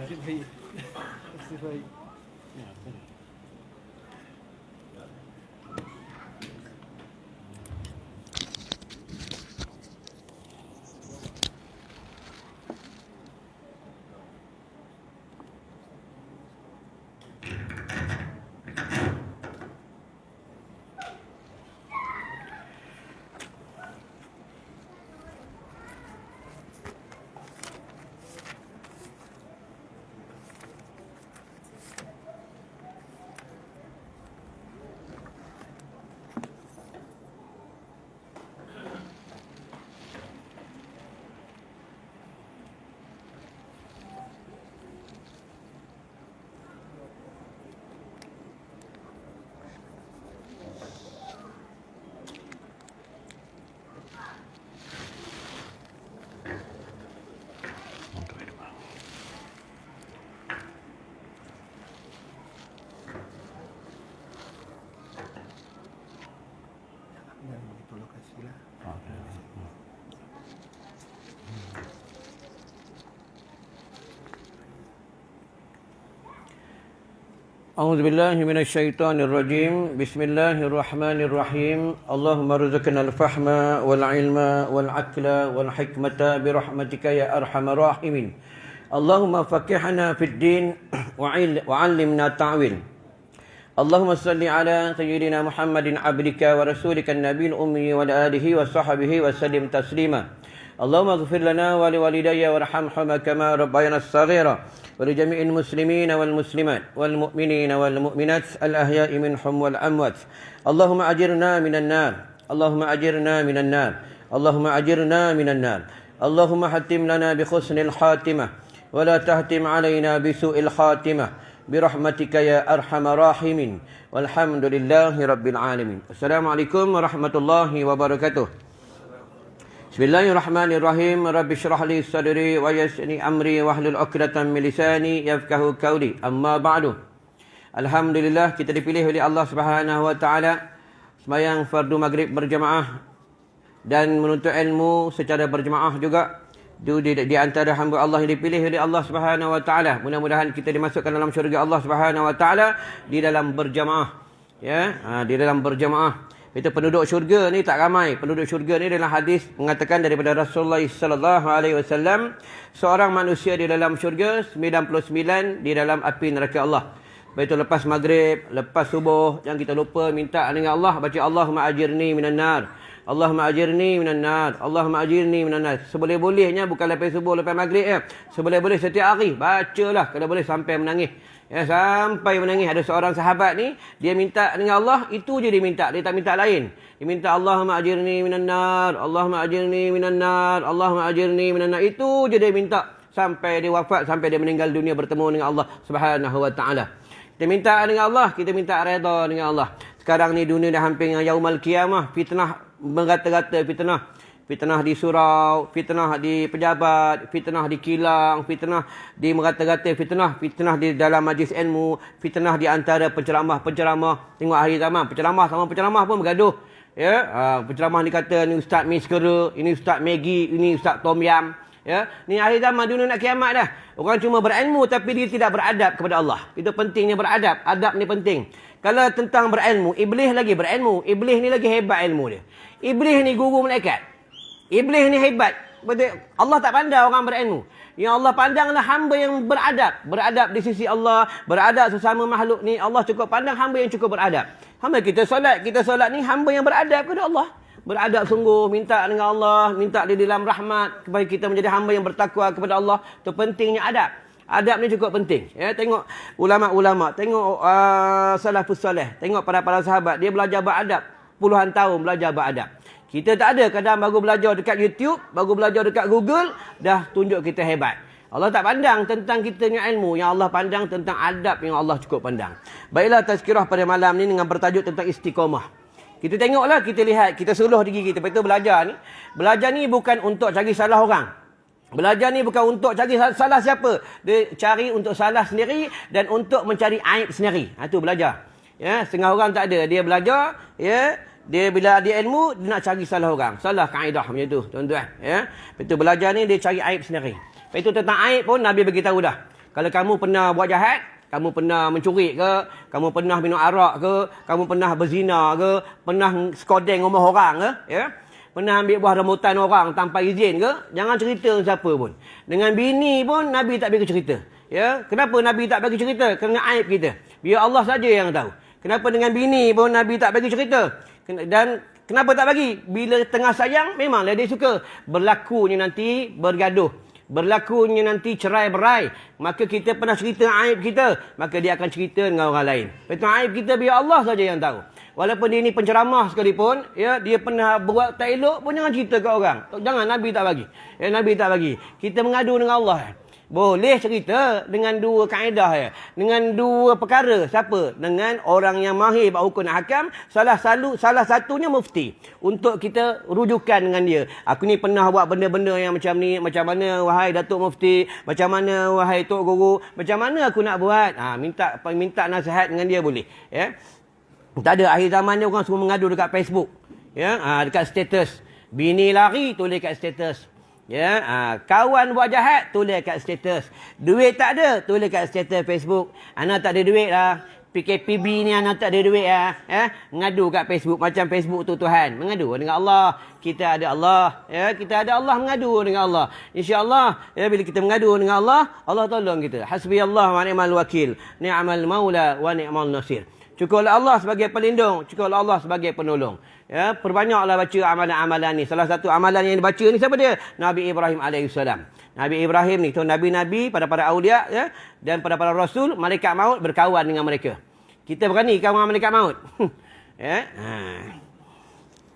Nasib baik. Nasib baik. أعوذ بالله من الشيطان الرجيم بسم الله الرحمن الرحيم اللهم ارزقنا الفهم والعلم والعقل والحكمة برحمتك يا أرحم الراحمين اللهم فقهنا في الدين وعلمنا التأويل اللهم صل على سيدنا محمد عبدك ورسولك النبي الأمي وعلى آله وصحبه وسلم تسليما اللهم اغفر لنا ولوالدي وارحمهما كما ربيانا الصغيرا ولجميع المسلمين والمسلمات والمؤمنين والمؤمنات الأحياء منهم والأموات اللهم أجرنا من النار اللهم أجرنا من النار اللهم أجرنا من النار اللهم حتم لنا بحسن الخاتمة ولا تهتم علينا بسوء الخاتمة برحمتك يا أرحم الراحمين والحمد لله رب العالمين السلام عليكم ورحمة الله وبركاته Bismillahirrahmanirrahim. Rabbi syrah li sadri wa yassir li amri wahlul 'uqdatam min lisani yafqahu qawli. Amma ba'du. Alhamdulillah kita dipilih oleh Allah Subhanahu wa taala sembahyang fardu maghrib berjamaah dan menuntut ilmu secara berjamaah juga di antara hamba Allah yang dipilih oleh Allah Subhanahu wa taala. Mudah-mudahan kita dimasukkan dalam syurga Allah Subhanahu wa taala di dalam berjamaah. Ya, di dalam berjamaah. Itu penduduk syurga ni tak ramai. Penduduk syurga ni dalam hadis mengatakan daripada Rasulullah sallallahu alaihi wasallam, seorang manusia di dalam syurga 99 di dalam api neraka Allah. Baik itu lepas maghrib, lepas subuh, jangan kita lupa minta dengan Allah, baca Allahumma ajirni minan nar. Allahumma ajirni minan nar. Allahumma ajirni minan nar. Seboleh-bolehnya bukan lepas subuh, lepas maghrib ya. Seboleh-boleh setiap hari bacalah, kalau boleh sampai menangis. Ya, sampai menangis. Ada seorang sahabat ni, dia minta dengan Allah, itu je dia minta. Dia tak minta lain. Dia minta Allahumma ajirni minan nar. Allahumma ajirni minan nar. Allahumma ajirni minan nar. Itu je dia minta. Sampai dia wafat, sampai dia meninggal dunia bertemu dengan Allah Subhanahu wa ta'ala. Kita minta dengan Allah, kita minta redha dengan Allah. Sekarang ni dunia dah hampir dengan yaumul qiyamah. Fitnah merata-rata fitnah. Fitnah di surau, fitnah di pejabat, fitnah di kilang, fitnah di merata-rata, fitnah di dalam majlis ilmu, fitnah di antara penceramah-penceramah. Tengok akhir zaman, penceramah sama penceramah pun bergaduh. Ya, penceramah ni kata ni Ustaz Miskera, ini Ustaz Maggi, ini Ustaz Tom Yam. Ya, ni akhir zaman, dunia nak kiamat dah. Orang cuma berilmu tapi dia tidak beradab kepada Allah. Itu pentingnya beradab. Adab ni penting. Kalau tentang berilmu, iblis lagi berilmu. Iblis ni lagi hebat ilmu dia. Iblis ni guru malaikat. Iblis ni hebat. Allah tak pandang orang berilmu. Yang Allah pandanglah hamba yang beradab. Beradab di sisi Allah. Beradab sesama makhluk ni. Allah cukup pandang hamba yang cukup beradab. Hamba kita solat ni hamba yang beradab kepada Allah. Beradab sungguh. Minta dengan Allah. Minta di dalam rahmat. Supaya kita menjadi hamba yang bertakwa kepada Allah. Itu pentingnya adab. Adab ni cukup penting. Ya, tengok ulama-ulama. Tengok salafus soleh. Tengok para sahabat. Dia belajar beradab. Puluhan tahun belajar beradab. Kita tak ada, kadang baru belajar dekat YouTube, baru belajar dekat Google, dah tunjuk kita hebat. Allah tak pandang tentang kita dengan ilmu, yang Allah pandang tentang adab yang Allah cukup pandang. Baiklah, tazkirah pada malam ni dengan bertajuk tentang istiqamah. Kita tengoklah, kita lihat, kita suluh diri kita. Lepas tu belajar ni bukan untuk cari salah orang. Belajar ni bukan untuk cari salah siapa. Dia cari untuk salah sendiri dan untuk mencari aib sendiri. Itu belajar. Ya, setengah orang tak ada, dia belajar, ya. Dia bila dia ilmu, dia nak cari salah orang. Salah kaedah macam tu, tuan-tuan. Ya? Lepas tu belajar ni, dia cari aib sendiri. Lepas tu tentang aib pun, Nabi beritahu dah. Kalau kamu pernah buat jahat, kamu pernah mencuri ke, kamu pernah minum arak ke, kamu pernah berzina ke, pernah skodeng rumah orang ke, ya? Pernah ambil buah rambutan orang tanpa izin ke, jangan cerita dengan siapa pun. Dengan bini pun Nabi tak bagi cerita. Ya, kenapa Nabi tak bagi cerita? Kerana aib kita. Biar Allah saja yang tahu. Kenapa dengan bini pun Nabi tak bagi cerita? Dan kenapa tak bagi? Bila tengah sayang, memanglah dia suka. Berlakunya nanti bergaduh. Berlakunya nanti cerai-berai. Maka kita pernah cerita aib kita. Maka dia akan cerita dengan orang lain. Betul aib kita biar Allah saja yang tahu. Walaupun dia ni penceramah sekalipun, ya, dia pernah buat tak elok pun jangan cerita ke orang. Jangan, Nabi tak bagi. Ya, Nabi tak bagi. Kita mengadu dengan Allah. Boleh cerita dengan dua kaedah ya. Dengan dua perkara. Siapa? Dengan orang yang mahir buat hukum dan hakam. Salah satunya mufti. Untuk kita rujukan dengan dia. Aku ni pernah buat benda-benda yang macam ni. Macam mana wahai Datuk Mufti? Macam mana wahai Tok Guru? Macam mana aku nak buat? Minta nasihat dengan dia boleh. Ya. Tak ada, akhir zaman ni orang semua mengadu dekat Facebook. Ya, dekat status. Bini lari, tulis kat status. Ya, kawan buat jahat, tulis kat status. Duit tak ada, tulis kat status Facebook. Anak tak ada duit lah. PKPB ni anak tak ada duit lah. Ya, ngadu kat Facebook. Macam Facebook tu Tuhan. Mengadu dengan Allah. Kita ada Allah. Ya, kita ada Allah, mengadu dengan Allah. InsyaAllah, ya, bila kita mengadu dengan Allah, Allah tolong kita. Hasbiyallah wa ni'mal wakil. Ni'mal maula wa ni'mal nasir. Cukuplah Allah sebagai pelindung. Cukuplah Allah sebagai penolong. Ya, perbanyaklah baca amalan-amalan ni. Salah satu amalan yang dibaca ni siapa dia? Nabi Ibrahim AS. Nabi Ibrahim ni, tu Nabi-Nabi, pada awliya, ya, dan pada Rasul, malaikat maut berkawan dengan mereka. Kita berani kawan malaikat maut. Ya,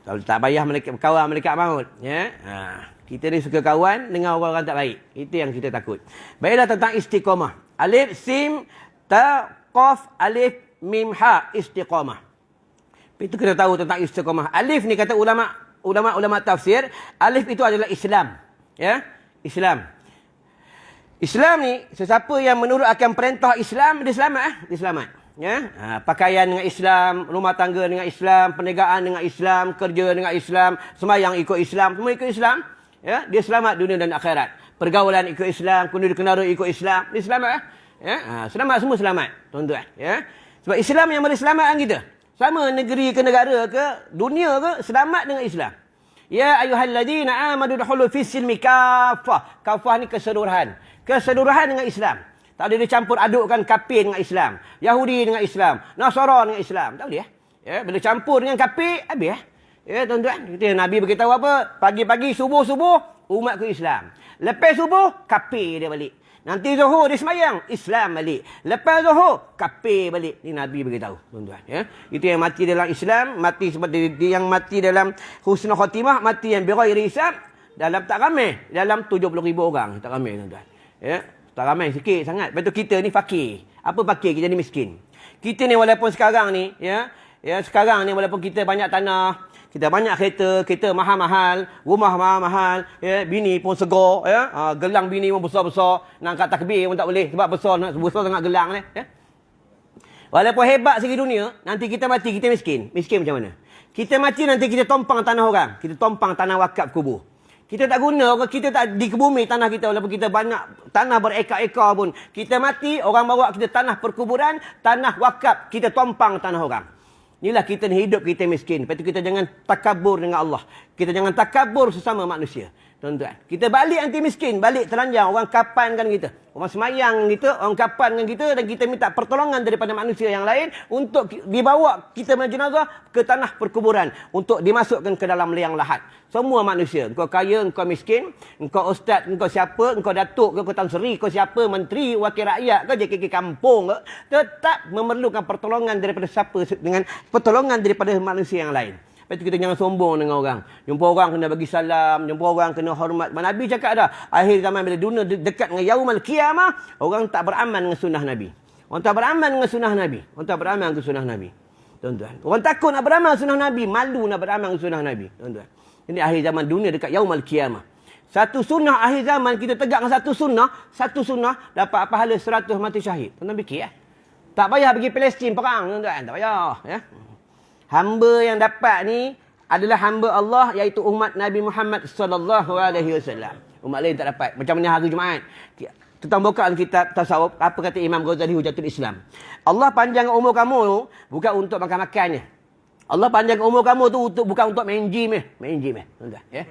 kalau tak payah kawan malaikat maut. Ya, kita ni suka kawan dengan orang-orang tak baik. Itu yang kita takut. Baiklah, tentang istiqamah. Alif, sim, ta, qaf, alif, mim, ha, istiqamah. Itu kita tahu tentang istiqamah. Alif ni kata ulama tafsir, alif itu adalah Islam. Ya, Islam. Islam ni, sesiapa yang menurut akan perintah Islam, dia selamat. Dia selamat. Ya, pakaian dengan Islam, rumah tangga dengan Islam, perniagaan dengan Islam, kerja dengan Islam, sembahyang ikut Islam, semua ikut Islam. Ya, dia selamat dunia dan akhirat. Pergaulan ikut Islam, kenduri-kendara ikut Islam, dia selamat. Ya, selamat, semua selamat, tuan-tuan. Ya. Sebab Islam yang boleh selamatkan kita. Sama negeri ke negara ke dunia ke, selamat dengan Islam. Ya ayyuhalladzina amanu dukhulu fis silmi kafah. Kafah ni keseluruhan. Keseluruhan dengan Islam. Tak boleh dicampur adukkan kafir dengan Islam, Yahudi dengan Islam, Nasara dengan Islam. Tak boleh. Ya, bila campur dengan kafir, habis. Ya, tuan-tuan. Kita Nabi beritahu apa? Pagi-pagi subuh-subuh umat ke Islam. Lepas subuh kafir dia balik. Nanti Zuhur dia sembahyang, Islam balik. Lepas Zuhur, kafir balik. Ini Nabi beritahu, tuan-tuan. Ya? Itu yang mati dalam Islam, mati seperti yang mati dalam husnul khatimah, mati yang bighairi hisab, dalam tak ramai. Dalam 70,000 orang, tak ramai, tuan-tuan. Ya? Tak ramai, sikit sangat. Lepas tu kita ni fakir. Apa fakir? Kita ni miskin. Kita ni walaupun sekarang ni, ya, sekarang ni walaupun kita banyak tanah, kita banyak kereta mahal-mahal, rumah mahal-mahal, ya, bini pun segar, ya, gelang bini pun besar-besar, nak angkat takbir pun tak boleh sebab besar sangat gelang ni, ya. Walaupun hebat segi dunia, nanti kita mati kita miskin. Miskin macam mana? Kita mati nanti kita tompang tanah orang, kita tompang tanah wakaf kubur. Kita tak guna, kita tak dikebumi tanah kita walaupun kita banyak tanah berekar-ekar pun. Kita mati, orang bawa kita tanah perkuburan, tanah wakaf, kita tompang tanah orang. Inilah kita ni hidup, kita miskin. Lepas tu kita jangan takabur dengan Allah. Kita jangan takabur sesama manusia. Tuan-tuan. Kita balik anti miskin. Balik telanjang. Orang kapankan kita. Orang semayang kita. Orang kapankan kita. Dan kita minta pertolongan daripada manusia yang lain. Untuk dibawa kita punya jenazah ke tanah perkuburan. Untuk dimasukkan ke dalam liang lahat. Semua manusia. Engkau kaya, engkau miskin. Engkau ustaz, engkau siapa. Engkau datuk ke, engkau tan seri, engkau siapa. Menteri, wakil rakyat ke, JKK kampung ke. Tetap memerlukan pertolongan daripada siapa. Dengan pertolongan daripada manusia yang lain. Lepas tu kita jangan sombong dengan orang. Jumpa orang kena bagi salam. Jumpa orang kena hormat. Nabi cakap dah. Akhir zaman bila dunia dekat dengan yaumul qiyamah. Orang tak beramal dengan sunnah Nabi. Orang tak beramal dengan sunnah Nabi. Orang tak beramal dengan sunnah Nabi. Tuan-tuan. Orang takut nak beramal sunnah Nabi. Malu nak beramal dengan sunnah Nabi. Tuan-tuan. Ini akhir zaman dunia dekat yaumul qiyamah. Satu sunnah akhir zaman kita tegak dengan satu sunnah dapat pahala 100 mati syahid. Tuan-tuan fikir tak payah pergi Palestin perang, tuan-tuan. Tak payah. Ya. Hamba yang dapat ni adalah hamba Allah iaitu umat Nabi Muhammad sallallahu alaihi wasallam. Umat lain tak dapat. Macam mana hari Jumaat. Tentang bukaan kitab tasawuf, apa kata Imam Ghazali Hujatul Islam. Allah panjang umur kamu bukan untuk makan-makannya. Allah panjang umur kamu tu bukan untuk main gym Main gym ya.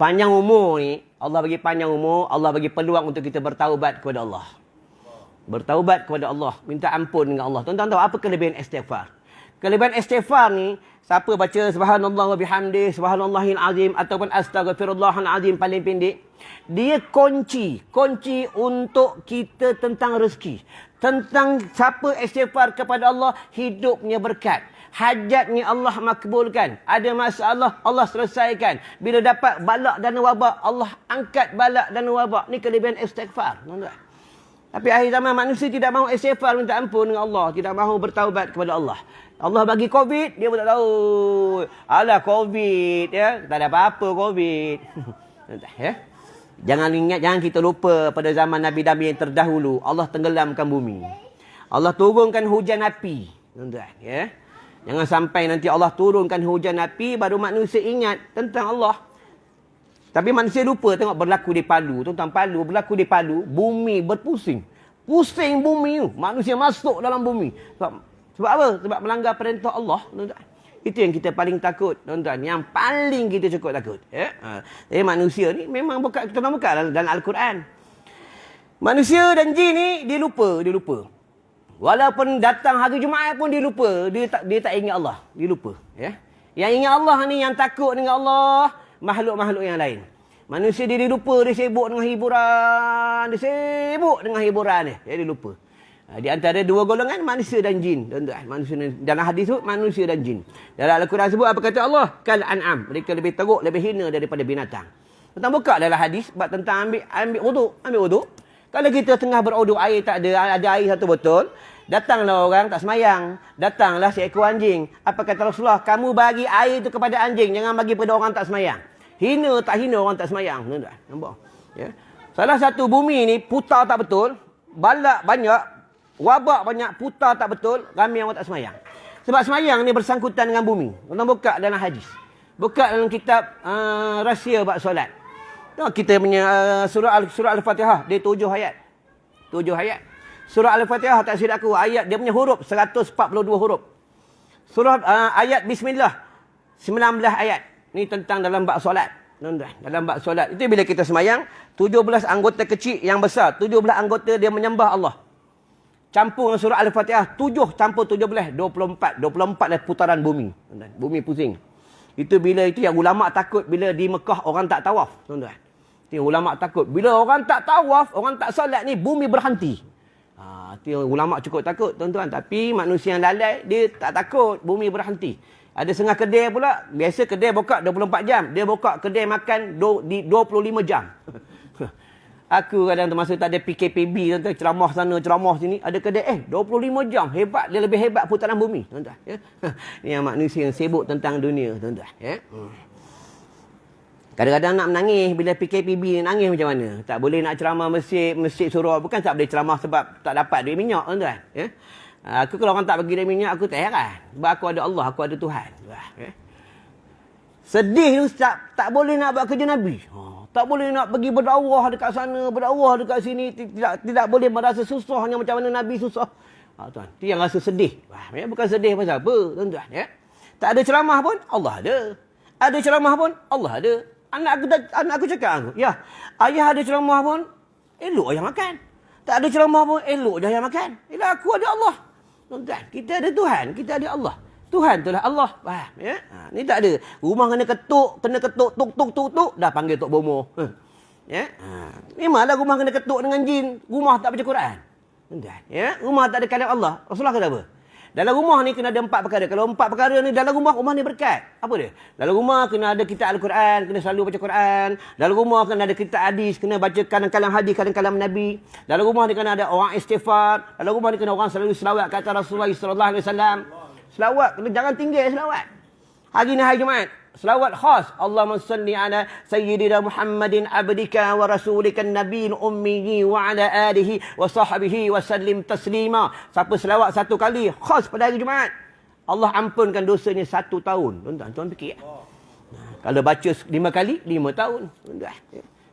Panjang umur ni, Allah bagi panjang umur, Allah bagi peluang untuk kita bertaubat kepada Allah. Bertaubat kepada Allah, minta ampun dengan Allah. Tuan-tuan tahu apa kelebihan istighfar? Kelebihan istighfar ni, siapa baca subhanallah wa bihamdi, subhanallahil azim ataupun astaghfirullahal azim paling pendek, dia kunci untuk kita tentang rezeki. Tentang siapa istighfar kepada Allah, hidupnya berkat. Hajatnya Allah makbulkan. Ada masalah, Allah selesaikan. Bila dapat balak dan wabak, Allah angkat balak dan wabak. Ni kelebihan istighfar. Tapi akhir zaman manusia tidak mahu istighfar, minta ampun dengan Allah. Tidak mahu bertaubat kepada Allah. Allah bagi COVID, dia pun tak tahu. Alah COVID, ya. Tak ada apa-apa COVID. Ya. Jangan kita lupa pada zaman Nabi-Nabi yang terdahulu, Allah tenggelamkan bumi. Allah turunkan hujan api. Ya. Jangan sampai nanti Allah turunkan hujan api, baru manusia ingat tentang Allah. Tapi manusia lupa tengok berlaku di Palu. Tentang Palu, berlaku di Palu, bumi berpusing. Pusing bumi tu. Manusia masuk dalam bumi. Sebab apa? Sebab melanggar perintah Allah. Itu yang kita paling takut, tuan-tuan. Yang paling kita cukup takut. Ya? Jadi manusia ni memang kita nak buka dalam Al-Quran. Manusia dan jin ni, dia lupa. Walaupun datang hari Jumaat pun dia lupa. Dia tak ingat Allah. Dia lupa. Ya? Yang ingat Allah ni, yang takut dengan Allah, makhluk-makhluk yang lain. Manusia dia lupa, dia sibuk dengan hiburan. Dia lupa. Di antara dua golongan, manusia dan jin. Manusia, dalam hadis tu, manusia dan jin. Dalam Al-Quran sebut apa kata Allah? Kal an'am. Mereka lebih teruk, lebih hina daripada binatang. Tentang buka dalam hadis, sebab tentang ambil wuduk. Kalau kita tengah berwuduk, air tak ada air satu botol. Datanglah orang tak semayang. Datanglah seekor anjing. Apa kata Rasulullah? Kamu bagi air itu kepada anjing. Jangan bagi pada orang tak semayang. Hina tak hina orang tak semayang. Nampak? Ya. Salah satu bumi ni putar tak betul. Balak banyak. Wabak banyak, putar tak betul, ramai orang tak semayang. Sebab semayang ni bersangkutan dengan bumi. Kita buka dalam hadis. Buka dalam kitab rahsia bab solat. Kita punya surah Al-Fatihah, dia 7 ayat. 7 ayat. Surah Al-Fatihah, tak silap aku, ayat dia punya huruf 142 huruf. Surah ayat bismillah 19 ayat. Ni tentang dalam bab solat. Dalam bab solat. Itu bila kita semayang, 17 anggota kecil yang besar, 17 anggota dia menyembah Allah. Campur dengan surah Al-Fatihah, 7 campur 17, 24. 24 dah putaran bumi. Bumi pusing. Itu yang ulama' takut bila di Mekah orang tak tawaf. Tuan-tuan. Itu ulama' takut. Bila orang tak tawaf, orang tak solat ni, bumi berhenti. Itu ulama' cukup takut, tuan-tuan. Tapi manusia yang lalai, dia tak takut bumi berhenti. Ada setengah kedai pula, biasa kedai buka 24 jam. Dia buka kedai makan di 25 jam. Aku kadang termasuk tak ada PKPB, tuan-tuan, ceramah sana, ceramah sini. Ada kedai, 25 jam. Hebat, dia lebih hebat putaran bumi, tuan-tuan. Ya? Ini yang manusia yang sibuk tentang dunia, tuan-tuan. Ya? Kadang-kadang nak menangis, bila PKPB nangis macam mana? Tak boleh nak ceramah masjid surau. Bukan tak boleh ceramah sebab tak dapat duit minyak, tuan-tuan. Ya? Aku kalau orang tak bagi duit minyak, aku tak heran. Sebab aku ada Allah, aku ada Tuhan. Ya? Sedih tu tak boleh nak buat kerja Nabi. Tak boleh nak pergi berdakwah dekat sana, berdakwah dekat sini. Tidak boleh merasa susahnya macam mana Nabi susah. Tuan, itu yang rasa sedih. Bukan sedih pasal apa, tuan-tuan. Ya? Tak ada ceramah pun, Allah ada. Ada ceramah pun, Allah ada. Anak aku cakap, ya, ayah ada ceramah pun, elok ayah makan. Tak ada ceramah pun, elok ayah makan. Ialah aku ada Allah. Tuan-tuan, kita ada Tuhan, kita ada Allah. Tuhan itulah Allah. Faham? Ya? Ni tak ada. Rumah kena ketuk, tuk, dah panggil Tok Bomo. Ya? Memanglah rumah kena ketuk dengan jin. Rumah tak baca Quran. Ya? Rumah tak ada kalam Allah. Rasulullah kata apa? Dalam rumah ni kena ada 4 perkara. Kalau 4 perkara ni dalam rumah ni berkat. Apa dia? Dalam rumah kena ada kitab Al-Quran, kena selalu baca Quran. Dalam rumah kena ada kitab hadis, kena baca kalam hadis, kalam Nabi. Dalam rumah ni kena ada orang istighfar. Dalam rumah ni kena orang selalu selawat kata Rasulullah sallallahu alaihi wasallam. Selawat, jangan tinggal selawat. Hari ni hari Jumaat, selawat khas. Allahumma salli ala sayyidina Muhammadin abdika wa rasulika nabiyil ummi wa ala alihi wa sahbihi wa sallim taslima. Siapa selawat 1 kali khas pada hari Jumaat, Allah ampunkan dosanya 1 tahun. Tuan-tuan fikir. Kalau baca 5 kali, 5 tahun. Tuan-tuan.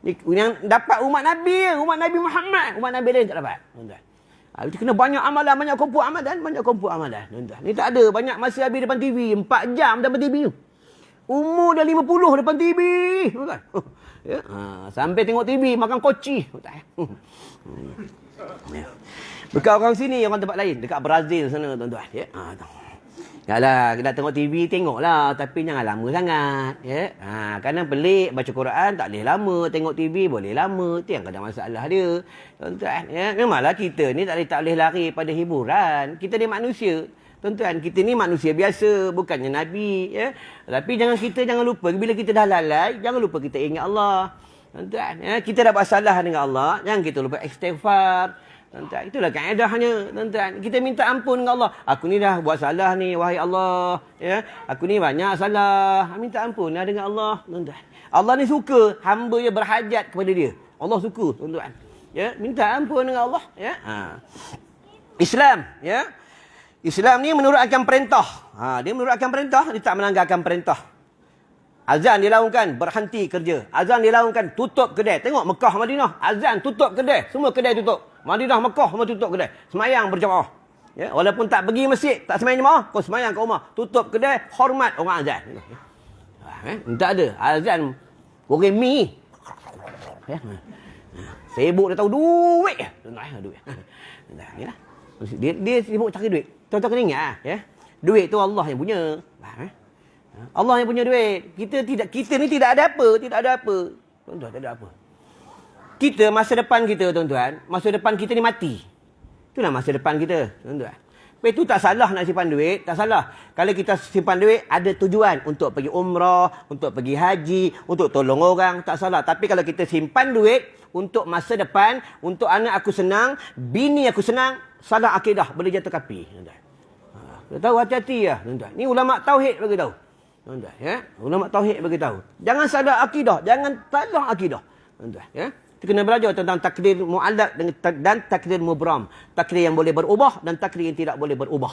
Yang dapat umat Nabi Muhammad. Umat Nabi lain tak dapat. Tuan-tuan. Kita kena banyak amalan, banyak kumpul amalan. Tuan-tuan. Ni tak ada banyak masa habis depan TV. 4 jam depan TV tu. Umur dah 50 depan TV. Tuan-tuan. Ya. Sampai tengok TV, makan koci. Tuan-tuan. Dekat orang sini, orang tempat lain. Dekat Brazil sana, tuan-tuan. Ya. Yalah, kita tengok TV, tengoklah. Tapi jangan lama sangat. Ya. Kadang pelik, baca Quran tak boleh lama. Tengok TV boleh lama. Itu yang kadang masalah dia. Tuan-tuan. Ya. Memanglah kita ni tak boleh lari pada hiburan. Kita ni manusia. Tuan-tuan, kita ni manusia biasa. Bukannya Nabi. Ya. Tapi jangan lupa. Bila kita dah lalai, jangan lupa kita ingat Allah. Tuan-tuan. Ya. Kita dah buat salah dengan Allah. Jangan kita lupa istighfar. Tuan-tuan, itulah kaedahnya, tuan-tuan. Kita minta ampun dengan Allah. Aku ni dah buat salah ni, wahai Allah. Ya, aku ni banyak salah. Minta ampun lah dengan Allah, tuan-tuan. Allah ni suka hamba yang berhajat kepada dia. Allah suka, tuan-tuan. Ya, minta ampun dengan Allah, ya. Islam, ya. Islam ni menurutkan perintah. Dia menurutkan perintah, dia tak melanggarkan perintah. Azan dilaungkan, berhenti kerja. Azan dilaungkan, tutup kedai. Tengok Mekah, Madinah. Azan, tutup kedai. Semua kedai tutup. Madinah, Mekah, semua tutup kedai. Semayang berjamaah. Ya, walaupun tak pergi masjid, tak semayang jemaah, kau semayang kat rumah. Tutup kedai, hormat orang azan. Tak ada. Azan, goreng mi. Ya. Sibuk dia tahu duit. Duit. Dia sibuk cari duit. Tuan-tuan kena ingat. Ya. Duit tu Allah yang punya. Allah yang punya duit. Kita ni tidak ada apa. Tuan-tuan, tak ada apa. Kita, masa depan kita, tuan-tuan. Masa depan kita ni mati. Itulah masa depan kita, tuan-tuan. Lepas tu tak salah nak simpan duit. Tak salah. Kalau kita simpan duit, ada tujuan. Untuk pergi umrah, untuk pergi haji, untuk tolong orang. Tak salah. Tapi kalau kita simpan duit, untuk masa depan, untuk anak aku senang, bini aku senang, salah akidah. Boleh jatuh kapi, tuan-tuan. Kita tahu, hati-hati lah, tuan-tuan. Ni ulama' tauhid bagi tahu. Tuan-tuan, ya. Ulama' tauhid bagi tahu. Jangan salah akidah. Jangan salah akidah. Tuan-tuan, ya. Kita kena belajar tentang takdir mu'allaq dan takdir mubram. Takdir yang boleh berubah dan takdir yang tidak boleh berubah.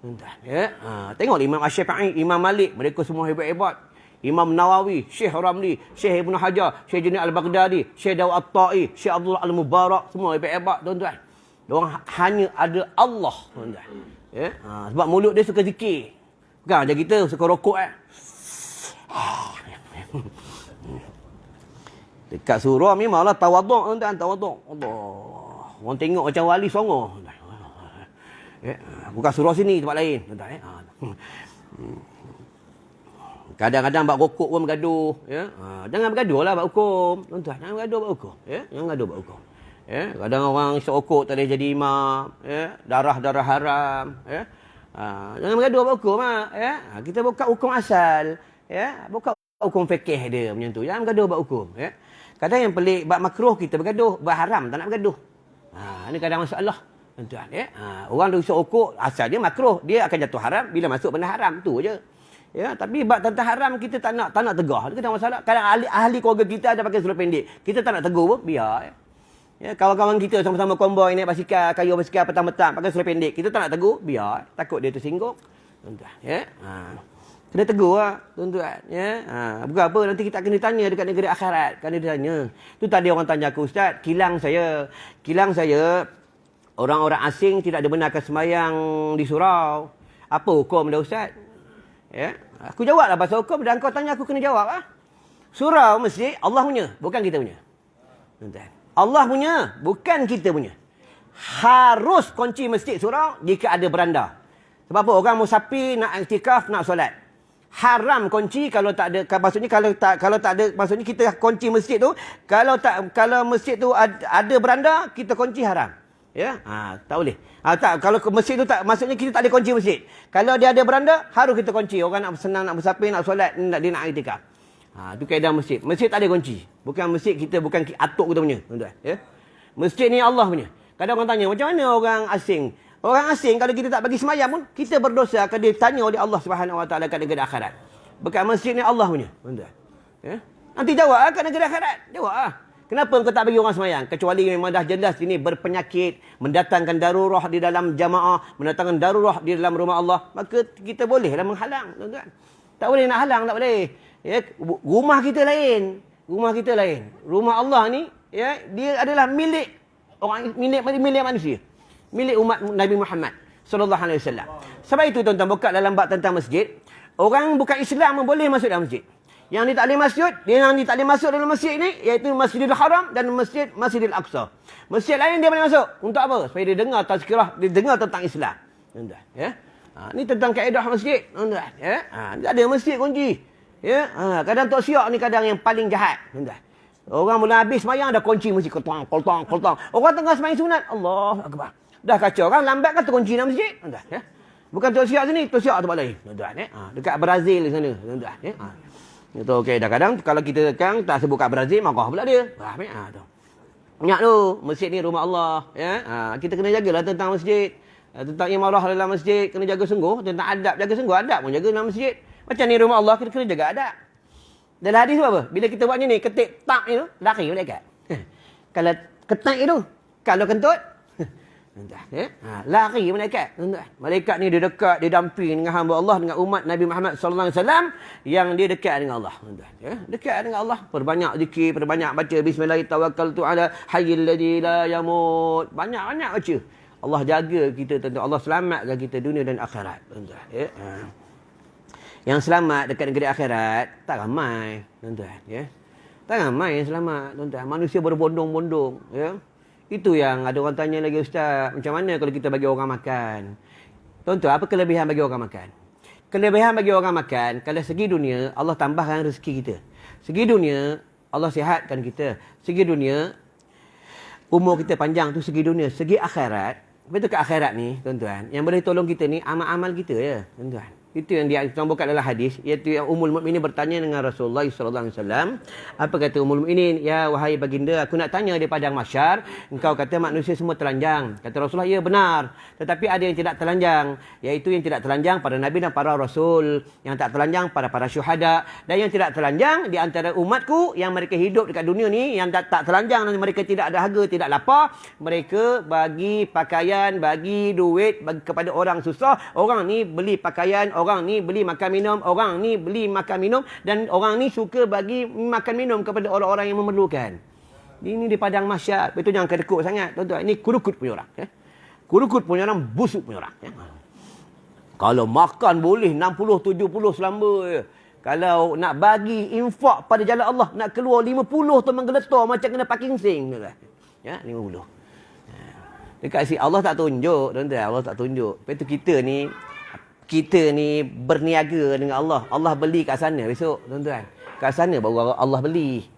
Tuan-tuan, ya. Tengok Imam Asy-Syafi'i, Imam Malik, mereka semua hebat-hebat. Imam Nawawi, Syekh Ramli, Syekh Ibn Hajar, Syekh Junaid Al-Baghdadi, Syekh Dawud At-Tai, Syekh Abdullah Al-Mubarak, semua hebat-hebat, tuan-tuan. Diorang hanya ada Allah, tuan-tuan. Ya. Sebab mulut dia suka zikir. Bukan macam kita suka rokok. Dekat surau memanglah tawaduk, tuan-tuan, tawaduk. Allah. Orang tengok macam wali songo. Bukan surau sini, tempat lain, tuan-tuan. Kadang-kadang bab rokok pun bergaduh, ya. Jangan bergaduhlah bab hukum, tuan-tuan. Jangan bergaduh bab hukum, ya. Jangan bergaduh bab hukum. Ya, kadang orang isap rokok tak boleh jadi imam, ya. Darah-darah haram, ya. Jangan bergaduh bab hukum, ya. Kita buka hukum asal, ya. Buka hukum fikih dia macam tu. Jangan bergaduh bab hukum, ya. Kadang yang pelik, bab makruh kita bergaduh, bab haram tak nak bergaduh. Ini kadang masalah, tuan-tuan, ya. Orang tu isap rokok, asal dia makruh, dia akan jatuh haram bila masuk benda haram, tu je. Ya, tapi bab tentang haram kita tak nak tegar. Kita tak masalah. Kadang ahli keluarga kita ada pakai seluar pendek. Kita tak nak tegur pun, biar. Ya, kawan-kawan kita sama-sama konvoi naik basikal, kayu basikal petang-petang pakai seluar pendek. Kita tak nak tegur, biar. Takut dia tersinggung. Tuan-tuan, ya. Kena tegur lah, tuan-tuan. Ya. Bukan apa, nanti kita akan ditanya dekat negeri akhirat. Kena ditanya. Tu tadi orang tanya aku, Ustaz, kilang saya, orang-orang asing tidak dibenarkan semayang di surau. Apa hukum dia, Ustaz? Ya, aku jawablah bahasa hukum dan kau tanya aku kena jawab lah. Surau masjid Allah punya, bukan kita punya. Tuan-tuan. Allah punya, bukan kita punya. Harus kunci masjid surau jika ada beranda. Sebab apa? Orang musafir nak iktikaf, nak solat. Haram kunci kalau tak ada, maksudnya kalau tak ada, maksudnya kita kunci masjid tu, kalau masjid tu ada beranda, kita kunci haram. Ya, tak boleh. Tak, kalau masjid tu tak, maksudnya kita tak ada kunci masjid. Kalau dia ada beranda, harus kita kunci. Orang nak senang, nak bersapir, nak solat, dia nak iktikaf. Tu kaedah masjid. Masjid tak ada kunci. Bukan masjid kita, bukan atuk kita punya, tuan-tuan. Ya. Masjid ni Allah punya. Kadang orang tanya, macam mana orang asing? Orang asing kalau kita tak bagi semayang pun, kita berdosa akan ditanya oleh Allah Subhanahu Wa Taala kat negeri akhirat. Bukan masjid ni Allah punya, tuan-tuan. Ya. Nanti jawab kat negeri akhirat. Jawab. Kenapa engkau tak bagi orang semayang? Kecuali memang dah jelas ini berpenyakit, mendatangkan darurah di dalam jamaah, mendatangkan darurah di dalam rumah Allah. Maka kita bolehlah menghalang, tuan-tuan. Tak boleh nak halang, tak boleh. Ya, rumah kita lain. Rumah kita lain. Rumah Allah ni, ya, dia adalah milik manusia. Milik umat Nabi Muhammad sallallahu alaihi wasallam. Sebab itu tuan-tuan buka dalam bab tentang masjid, orang bukan Islam boleh masuk dalam masjid. Yang dia tak boleh masuk, dia tak boleh masuk dalam masjid ni iaitu Masjidil Haram dan Masjidil Aqsa. Masjid lain dia boleh masuk. Untuk apa? Supaya dia dengar tazkirah, dia dengar tentang Islam. Tuan-tuan, ya. Ni tentang kaedah masjid, tuan-tuan, ya. Dia ada masjid kunci. Ya, kadang tok siak ni kadang yang paling jahat, tuan-tuan. Orang mula habis sembahyang ada kunci masjid koltong. Orang tengah sembahyang sunat, Allahu akbar. Dah kacau, orang lambat kan terkunci dalam masjid, tuan-tuan, ya. Bukan tok siak sini, tok siak tempat lain, tuan-tuan, ya. Dekat Brazil sana, tuan-tuan, ya. Itu okey, dah kadang kalau kita tak sebut kat Brazil marah pula dia. Faham tu. Ingat tu, masjid ni rumah Allah, ya. Kita kena jagalah tentang masjid. Tentang imarah dalam masjid, kena jaga sungguh. Tentang adab, jaga sungguh. Adab pun jaga dalam masjid. Macam ni rumah Allah, kita kena jaga adab. Dalam hadis tu apa? Bila kita buat macam ni, ketik tak itu, lari malaikat. Kalau ketik itu, kalau kentut, lari malaikat. Malaikat ni dia dekat, dia damping dengan hamba Allah, dengan umat Nabi Muhammad sallallahu alaihi wasallam yang dia dekat dengan Allah. Dekat dengan Allah. Perbanyak zikir, perbanyak baca bismillahirrahmanirrahim ala hayyil ladzi la yamut. Banyak-banyak baca. Allah jaga kita, tuan-tuan. Allah selamatkan kita dunia dan akhirat, tuan-tuan. Ya. Yang selamat dekat negeri akhirat tak ramai, tuan-tuan, ya. Tak ramai yang selamat, tuan-tuan. Manusia berbondong-bondong, ya. Itu yang ada orang tanya lagi, Ustaz, macam mana kalau kita bagi orang makan? Tuan-tuan, apa kelebihan bagi orang makan? Kelebihan bagi orang makan, kalau segi dunia, Allah tambahkan rezeki kita. Segi dunia, Allah sihatkan kita. Segi dunia, umur kita panjang tu segi dunia. Segi akhirat, betul ke akhirat ni, tuan-tuan, yang boleh tolong kita ni amal-amal kita, ya, tuan-tuan. Itu yang disambungkan dalam hadis, iaitu yang Ummul Mukminin bertanya dengan Rasulullah sallallahu alaihi wasallam. Apa kata Ummul Mukminin? Ya wahai baginda, aku nak tanya di padang mahsyar, engkau kata manusia semua telanjang. Kata Rasulullah, ya benar, tetapi ada yang tidak telanjang, iaitu yang tidak telanjang para nabi dan para rasul, yang tak telanjang para syuhada, dan yang tidak telanjang di antara umatku yang mereka hidup dekat dunia ni, yang tak telanjang dan mereka tidak dahaga, tidak lapar, mereka bagi pakaian, bagi duit kepada orang susah. Orang ni beli pakaian, orang ni beli makan minum, orang ni beli makan minum, dan orang ni suka bagi makan minum kepada orang-orang yang memerlukan. Ini di padang mahsyar. Betul, jangan kedekut sangat, tuan-tuan. Ini kurukut punya orang, ya. Kurukut punya orang, busuk punya orang, ya. Kalau makan boleh 60-70 selamba, ya. Kalau nak bagi infak pada jalan Allah, nak keluar 50 tu menggeletar macam kena parking sing, tuan-tuan. Ya, 50. Dekat si Allah tak tunjuk, tuan-tuan. Allah tak tunjuk. Lepas tu kita ni berniaga dengan Allah. Allah beli kat sana besok, tuan-tuan. Kat sana baru Allah beli.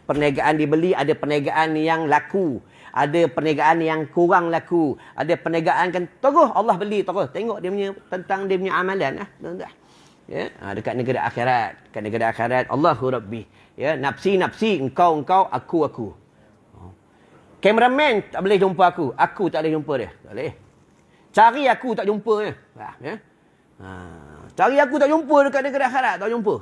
Perniagaan dibeli, ada perniagaan yang laku. Ada perniagaan yang kurang laku. Ada perniagaan kan terus Allah beli terus. Tengok dia punya tentang dia punya amalan, tuan-tuan. Ya, dekat negeri akhirat. Dekat negeri akhirat, Allahu Rabbi. Ya, nafsi, engkau, aku. Kameraman tak boleh jumpa aku tak boleh jumpa dia. Tak boleh. Cari aku tak jumpa dia. Ya. Cari aku tak jumpa dekat negeri akhirat, tak jumpa.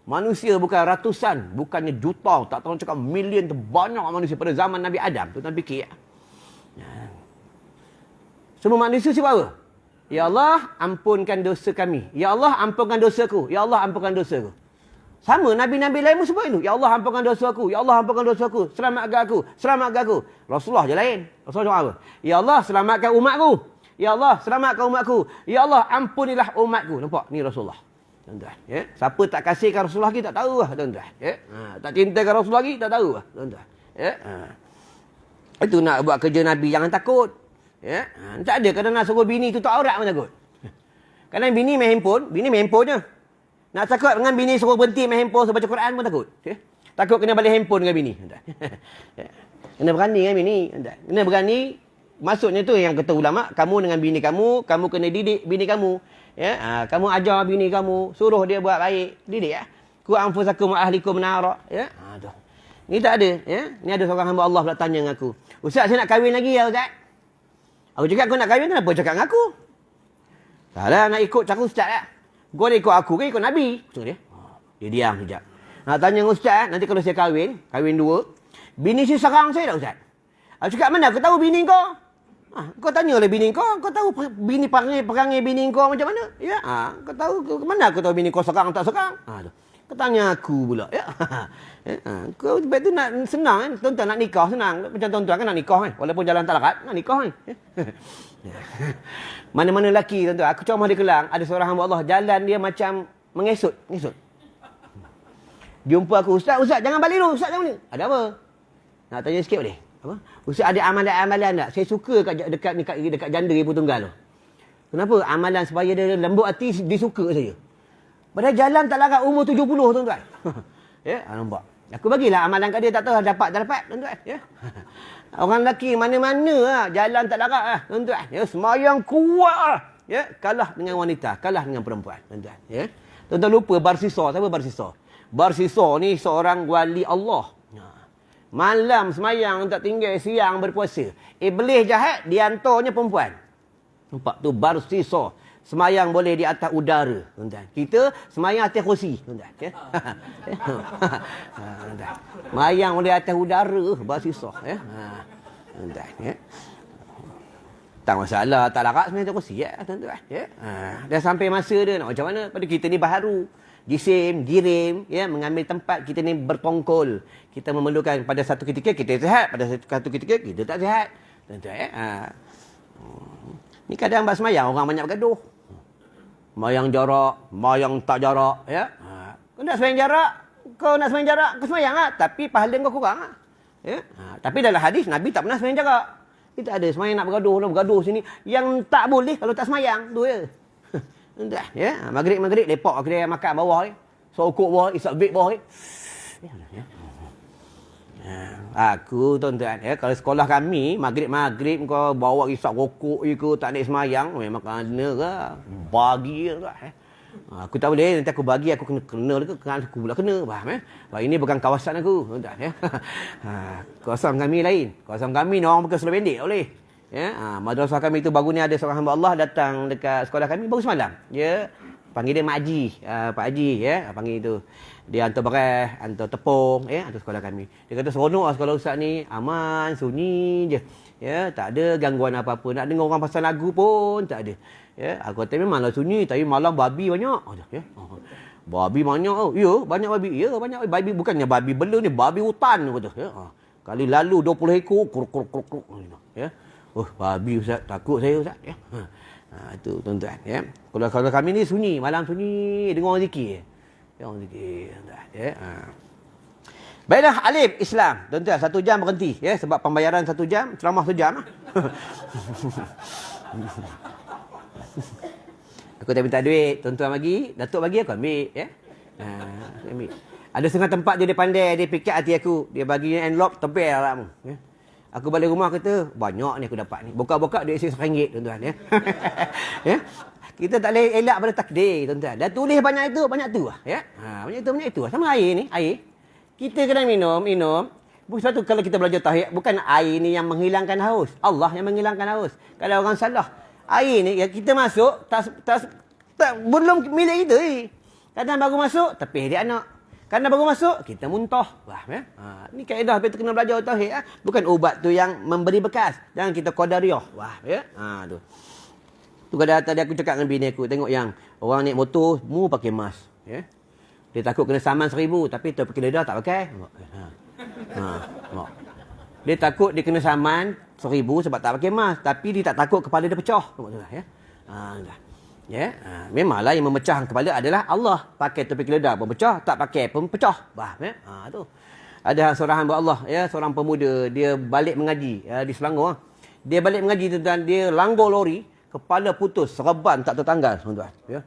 Manusia bukan ratusan, bukannya juta, tak tahu cakap million, terbanyak manusia pada zaman Nabi Adam. Tuan-tuan fikir. Semua manusia siapa apa? Ya Allah, ampunkan dosa kami. Ya Allah, ampunkan dosaku. Ya Allah, ampunkan dosaku. Sama Nabi-Nabi lain pun sebut itu. Ya Allah, ampunkan dosaku. Ya Allah, ampunkan dosaku. Selamatkan aku. Rasulullah je lain. Rasulullah apa? Ya Allah, selamatkan umatku. Ya Allah, selamatkan umatku. Ya Allah, ampunilah umatku. Nampak? Ni Rasulullah. Tuan-tuan, ya. Siapa tak kasihkan Rasulullah lagi tak tahu lah, tuan-tuan. Ya. Tak cintakan Rasulullah lagi tak tahu lah, tuan-tuan. Ya. Itu nak buat kerja Nabi, jangan takut. Ya. Tak ada kadang nak suruh bini tutup aurat pun takut. Kadang bini main handphone je. Nak cakap dengan bini suruh berhenti main handphone, suruh baca Quran pun takut. Ya. Takut kena balik handphone dengan bini. Ya. Kena berani dengan bini. Kena berani. Maksudnya tu yang kata ulama, kamu dengan bini kamu kena didik bini kamu. Ya, kamu ajar bini kamu, suruh dia buat baik, didik ya. Ku anfusakum wa ahlikum nara, ya. Tu. Ni tak ada, ya. Ni ada seorang hamba Allah pula tanya dengan aku. Ustaz, saya nak kahwin lagi ya, Ustaz. Aku cakap kau nak kahwin, kenapa cakap dengan aku? Salah nak ikut cara Ustaz ya. Kau nak ikut aku ke ikut Nabi? Macam dia. Dia diam sekejap. Nak tanya dengan Ustaz, nanti kalau saya kahwin dua, bini saya serang saya tak Ustaz? Aku cakap mana aku tahu bini kau? Kau tanya oleh bini kau tahu bini perangai bini kau macam mana? Ya, kau tahu mana aku tahu bini kau serang tak serang? Kau tanya aku pula. Ya. Kau sebab tu nak senang kan. Tuan-tuan nak nikah senang. Macam tuan-tuan kan nak nikah kan. Walaupun jalan talakat, nak nikah kan. Mana-mana lelaki tuan-tuan. Aku ceramah di Kelang. Ada seorang hamba Allah. Jalan dia macam mengesut. Jumpa aku. Ustaz, jangan balik dulu. Ustaz, jangan balik. Ada apa? Nak tanya sikit boleh? Apa? Ustaz, ada amalan-amalan tak? Saya suka dekat janda ibu tunggal tu. Kenapa? Amalan supaya dia lembut hati, dia suka saya. Padahal jalan tak larat umur 70 tuan-tuan. Ya, nampak. Aku bagilah amalan kat dia, tak tahu dapat tak dapat tuan-tuan. Ya. Orang lelaki mana-mana jalan tak larat lah tuan-tuan. Ya, semayang kuat lah. Ya, kalah dengan wanita, kalah dengan perempuan tuan-tuan. Ya. Tuan-tuan lupa Barsisa. Siapa Barsisa? Barsisa ni seorang wali Allah. Malam semayang tak tinggal, siang berpuasa. Iblis jahat, dia hantarnya perempuan. Nampak tu Barsisa. Semayang boleh di atas udara, tuan-tuan. Kita semayang atas kursi, tuan-tuan. Ya? Semayang boleh atas udara, Barsisa. Ya? Tuan-tuan. Ya? Tak masalah, tak larat semayang atas kursi, ya, tuan-tuan. Ya? Dah sampai masa dia, nak macam mana? Pada kita ni baharu. Girim, ya, mengambil tempat kita ni bertongkol. Kita memerlukan pada satu ketika kita sihat, pada satu ketika kita tak sihat. Tuan-tuan, ya. Ni kadang bab semayang orang banyak bergaduh. Semayang jarak, semayang tak jarak, ya. Kau nak semayang jarak, kau semayang lah. Tapi pahala kau kurang lah. Ya. Tapi dalam hadis, Nabi tak pernah semayang jarak. Kita ada semayang nak bergaduh sini. Yang tak boleh kalau tak semayang, tu je. Ya, maghrib lepak kedai makan bawah ni. Sokok bawah, isap vape bawah ni. Ya. Aku tuan-tuan, ya, kalau sekolah kami maghrib kau bawa isap rokok ke tak naik semayang, memang kena ke bagi ke. Aku tak boleh, nanti aku bagi aku kena ke, aku pula kena, faham eh? Ini bukan kawasan aku, tuan-tuan, ya. Kawasan kami lain. Kawasan kami ni orang pakai seluar pendek boleh. Ya, madrasah kami tu baru ni ada seorang hamba Allah datang dekat sekolah kami baru semalam. Ya, panggil dia Mak Haji, Pak Haji, ya, panggil itu. Dia hantar barang, hantar tepung, ya, hantar sekolah kami. Dia kata seronok lah sekolah ustaz ni, aman, sunyi je. Ya, tak ada gangguan apa-apa. Nak dengar orang pasal lagu pun tak ada. Ya, aku kata memanglah sunyi, tapi malam babi banyak. Ya. Babi banyak oh. Ya, banyak babi. Ya, banyak babi, bukannya babi bela ni, babi hutan kata. Ya. Kali lalu 20 ekor, kruk. Ya. Oh, babi ustaz, takut saya ustaz. Ya. Itu tuan-tuan, ya. Kalau kami ni sunyi, malam sunyi, dengar orang zikir. Yang zikir, ya. Baiklah, alif Islam. Tuan-tuan, 1 jam berhenti, ya, sebab pembayaran 1 jam, ceramah 1 jam. Aku tak minta duit, tuan-tuan bagi, Datuk bagi aku ambil, ya. Aku ambil. Ada setengah tempat dia pandai, dia pikat hati aku. Dia bagi envelope tebal lah. Ya. Aku balik rumah kata, banyak ni aku dapat ni. Buka-buka duit RM1, tuan-tuan, ya. Ya. Kita tak boleh elak pada takdir, tuan-tuan. Dah tulis banyak itu lah. Ya? Banyak itu lah. Sama air ni, air. Kita kena minum. Sebab tu kalau kita belajar tauhid, bukan air ni yang menghilangkan haus. Allah yang menghilangkan haus. Kalau orang salah, air ni, ya, kita masuk, belum milik kita. Kadang baru masuk, tepih dia anak. Kadang baru masuk, kita muntah. Wah, ya? Ni kaedah, kita kena belajar tauhid. Ya? Bukan ubat tu yang memberi bekas. Jangan kita qadariyah. Wah, ya? Tu. Tu kadang tadi aku cakap dengan bini aku, tengok yang orang naik motor, mu pakai mask. Ya? Dia takut kena saman 1,000, tapi tu pakai lidah tak pakai. Dia takut dia kena saman 1,000 sebab tak pakai mask, tapi dia tak takut kepala dia pecah. Ya? Ya? Memanglah yang memecahkan kepala adalah Allah. Pakai topik lidah pun pecah, tak pakai pun pecah. Tu. Ada seorang hamba Allah, ya, seorang pemuda, dia balik mengaji, ya, di Selangor. Dia balik mengaji tuan-tuan, dia langgar lori, kepala putus, serban tak tertanggal, tuan-tuan. Ya.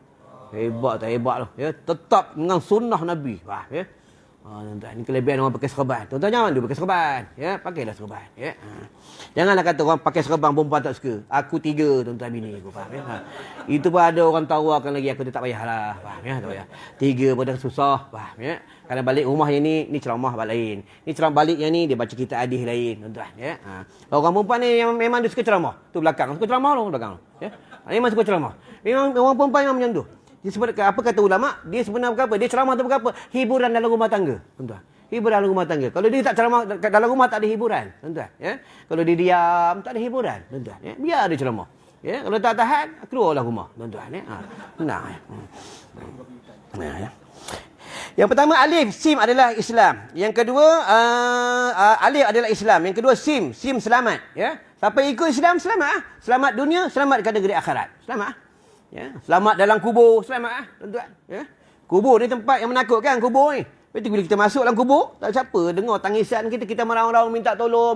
Hebat tak hebat lah. Ya. Tetap dengan sunnah Nabi. Wah, ya. Tuan-tuan, ini kelebihan orang pakai serban. Tuan-tuan jangan dia pakai serban. Ya, pakailah serban. Ya. Janganlah kata orang pakai serban perempuan tak suka. Aku 3, tuan-tuan bini aku, faham ya. Itu pun ada orang tawarkan lagi, aku tak payahlah, faham ya, tak payah. 3 pun dah susah, faham ya. Kalau balik rumah yang ni ceramah bab lain. Ni ceramah balik yang ni dia baca kitab hadis lain, tuan-tuan, ya. Orang perempuan ni yang memang dia suka ceramah. Tu belakang, suka ceramah lu belakang. Ya. Memang suka ceramah. Memang orang perempuan yang macam tu. Dia sebenarnya apa kata ulama? Dia sebenarnya berapa? Dia ceramah tu berapa? Hiburan dalam rumah tangga, tuan-tuan. Hiburan dalam rumah tangga. Kalau dia tak ceramah dalam rumah tak ada hiburan, tuan-tuan, ya. Kalau dia diam tak ada hiburan, tuan-tuan, ya. Biar dia ceramah. Ya, kalau tak tahan keluarlah rumah, tuan-tuan, ya. Tenang, ya. Ya. Yang pertama alif, sim adalah Islam. Yang kedua alif adalah Islam. Yang kedua sim selamat, ya. Siapa ikut Islam selamat. Selamat dunia, selamat pada negeri akhirat. Selamat. Ya, selamat dalam kubur, selamat tuan-tuan, ya. Kubur ni tempat yang menakutkan, kubur ni. Lepas tu bila kita masuk dalam kubur, tak siapa dengar tangisan kita, kita merau-rau minta tolong.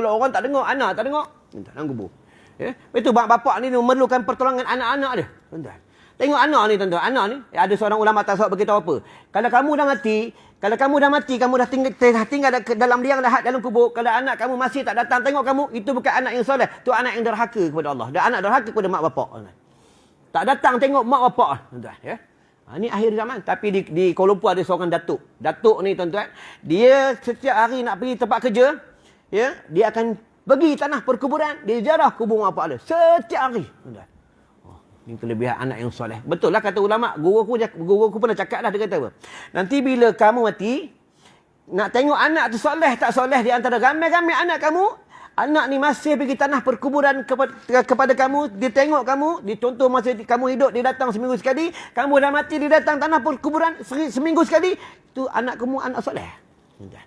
Orang tak dengar, anak tak dengar. Minta dalam kubur. Ya. Lepas tu mak bapak ni memerlukan pertolongan anak-anak dia, tuan-tuan. Tengok anak ni tuan-tuan, anak ni ada seorang ulama tasawuf beritahu apa? Kalau kamu dah mati, kamu dah tinggal dalam liang lahat dalam kubur, kalau anak kamu masih tak datang tengok kamu, itu bukan anak yang soleh, tu anak yang derhaka kepada Allah. Dan anak derhaka kepada mak bapak. Tak datang tengok mak bapak, tuan-tuan, ya. Ini akhir zaman. Tapi di Kuala Lumpur ada seorang datuk. Datuk ni tuan-tuan, dia setiap hari nak pergi tempat kerja, ya, dia akan pergi tanah perkuburan, dia ziarah kubur mak bapak dia setiap hari, tuan-tuan. Ini kelebihan anak yang soleh. Betul lah kata ulama. Guru aku pernah cakap dah. Dia kata apa? Nanti bila kamu mati, nak tengok anak tu soleh tak soleh di antara ramai-ramai anak kamu, anak ni masih pergi tanah perkuburan kepada kamu, dia tengok kamu, dia contoh masa kamu hidup, dia datang seminggu sekali, kamu dah mati, dia datang tanah perkuburan seminggu sekali, tu anak kamu anak soleh.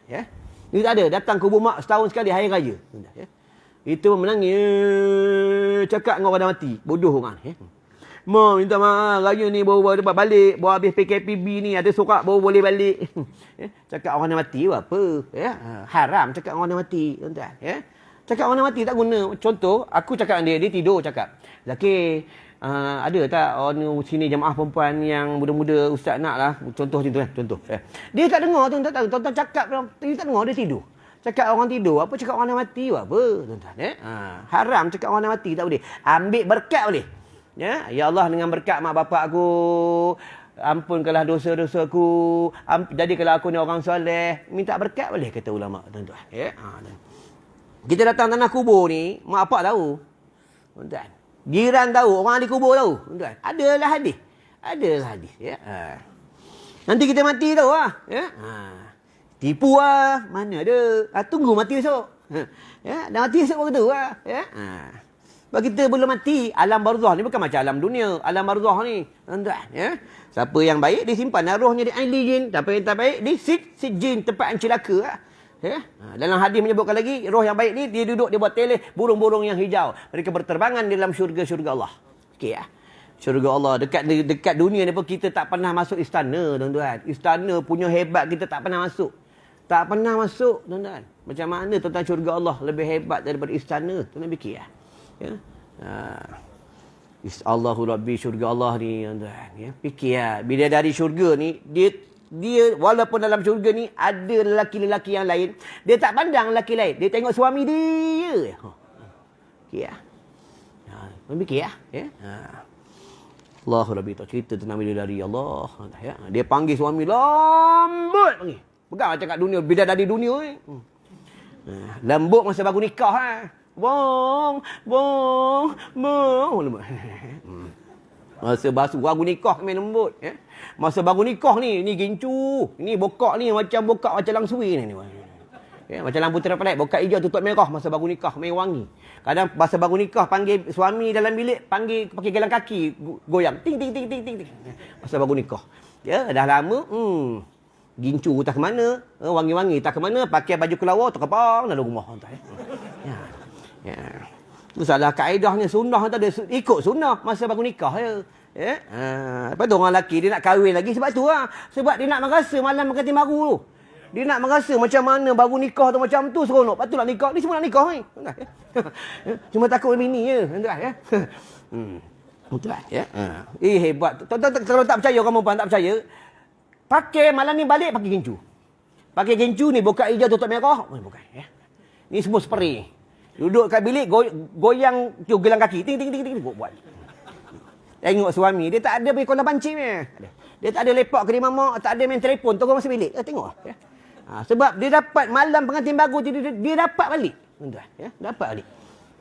Ya? Dia tak ada, datang kubur mak setahun sekali, hari raya. Ya? Itu menangis, cakap dengan orang dah mati. Bodoh orang. Ya? Mak minta maaf, raya ni baru dapat balik, baru habis PKPB ni, ada surat baru boleh balik. Cakap orang dah mati apa? Ya? Haram cakap orang dah mati, tuan-tuan. Ya? Cakap orang dah mati tak guna. Contoh, aku cakap dengan dia tidur cakap, Zakir, ada tak orang sini jemaah perempuan yang muda-muda ustaz nak lah. Contoh macam tu kan, contoh. Dia tak dengar, tuan-tuan cakap, dia tak dengar, dia tidur. Cakap orang tidur, apa cakap orang dah mati apa, tuan-tuan. Haram cakap orang dah mati, tak boleh. Ambil berkat boleh. Ya Allah, dengan berkat mak bapak aku, ampunkanlah dosa-dosa aku, jadikanlah aku ni orang soleh. Minta berkat boleh, kata ulama, tuan-tuan. Ya? Kita datang tanah kubur ni, mak bapak tahu, tuan-tuan. Jiran tahu, orang ahli kubur tahu, tuan-tuan. Adalah hadis. Ya? Nanti kita mati tahu lah. Ya? Tipu lah, mana ada. Tunggu mati esok. Ya? Dah mati esok baru tahu lah. Ya? Sebab kita belum mati. Alam barzah ni bukan macam alam dunia. Alam barzah ni, tuan-tuan, ya. Siapa yang baik, disimpan rohnya di Ailiyyin. Siapa yang tak baik, di Sijjin, tempat yang celaka lah. Ya. Dalam hadis menyebutkan lagi, roh yang baik ni, dia duduk, dia buat teleh burung-burung yang hijau. Mereka berterbangan di dalam syurga-syurga Allah. Okey ya. Syurga Allah. Dekat dunia ni pun kita tak pernah masuk istana, tuan-tuan. Istana punya hebat, kita tak pernah masuk. Tak pernah masuk, tuan-tuan. Macam mana tuan-tuan syurga Allah lebih hebat daripada istana? Tuan-tuan fikir ya. Ya. Allahu Rabbi, syurga Allah ni, tuan-tuan, ya. Fikir ya. Bila dari syurga ni, dia walaupun dalam syurga ni ada lelaki-lelaki yang lain, dia tak pandang lelaki lain, dia tengok suami dia. Fikir ya. Fikir ya. Allahu Rabbi, tak cerita tentang bila dari Allah, ya. Dia panggil suami lembut panggil. Bukan macam kat dunia, bidadari dunia ni. Lembut masa baru nikah ha. Bong. Masa baru nikah main lembut, ya. Masa baru nikah ni gincu, ni bokak ni macam langsui ni. Ya, macam lampu terpelat, bokak hijau tutup merah masa baru nikah, main wangi. Kadang masa baru nikah panggil suami dalam bilik, panggil pakai gelang kaki goyang. Ting. Masa baru nikah. Ya, dah lama, gincu tak ke mana, wangi-wangi tak ke mana, pakai baju kelawar tak kepang dalam rumah, tuan. Ya. Itu salah kaedahnya, sunnah tak ada, ikut sunnah masa baru nikah je. Ya. Lepas tu orang lelaki dia nak kahwin lagi sebab tu lah. Sebab dia nak merasa malam pengantin baru tu. Dia nak merasa macam mana baru nikah tu macam tu seronok. Lepas tu nak nikah, ni semua nak nikah ni. Cuma takut bini je, tuan ya. Betul ya. Hebat. Kalau tak percaya, kamu pun tak percaya, pakai malam ni balik pakai gincu. Pakai gincu ni bokak hijau tutup merah, bukan ya. Ni semua spray. Duduk kat bilik, goyang gelang kaki. Ting. Buat. Tengok suami. Dia tak ada pergi kolam pancing ni. Dia tak ada lepak ke mamak. Tak ada main telefon. Tunggu masuk bilik. Tengok. Ya. Sebab dia dapat malam pengantin baru. Dia dapat balik. Ya, dapat balik.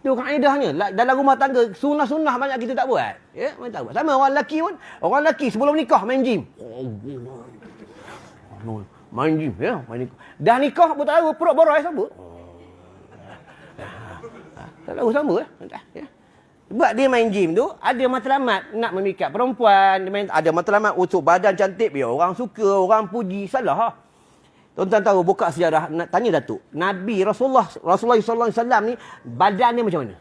Itu kaedahnya. Dalam rumah tangga, sunnah-sunnah banyak kita tak buat. Ya, mana tak buat. Sama orang lelaki pun. Orang lelaki sebelum nikah main gym. Main gym. Ya, main nikah. Dah nikah pun tak tahu. Perut boros apa. Tak tahu sama ya. Sebab dia main gym tu, ada matlamat nak memikat perempuan, dia main, ada matlamat untuk badan cantik, biar orang suka, orang puji. Salah ha. Tuan-tuan tahu, buka sejarah, tanya Datuk. Nabi Rasulullah SAW ni, badan dia macam mana?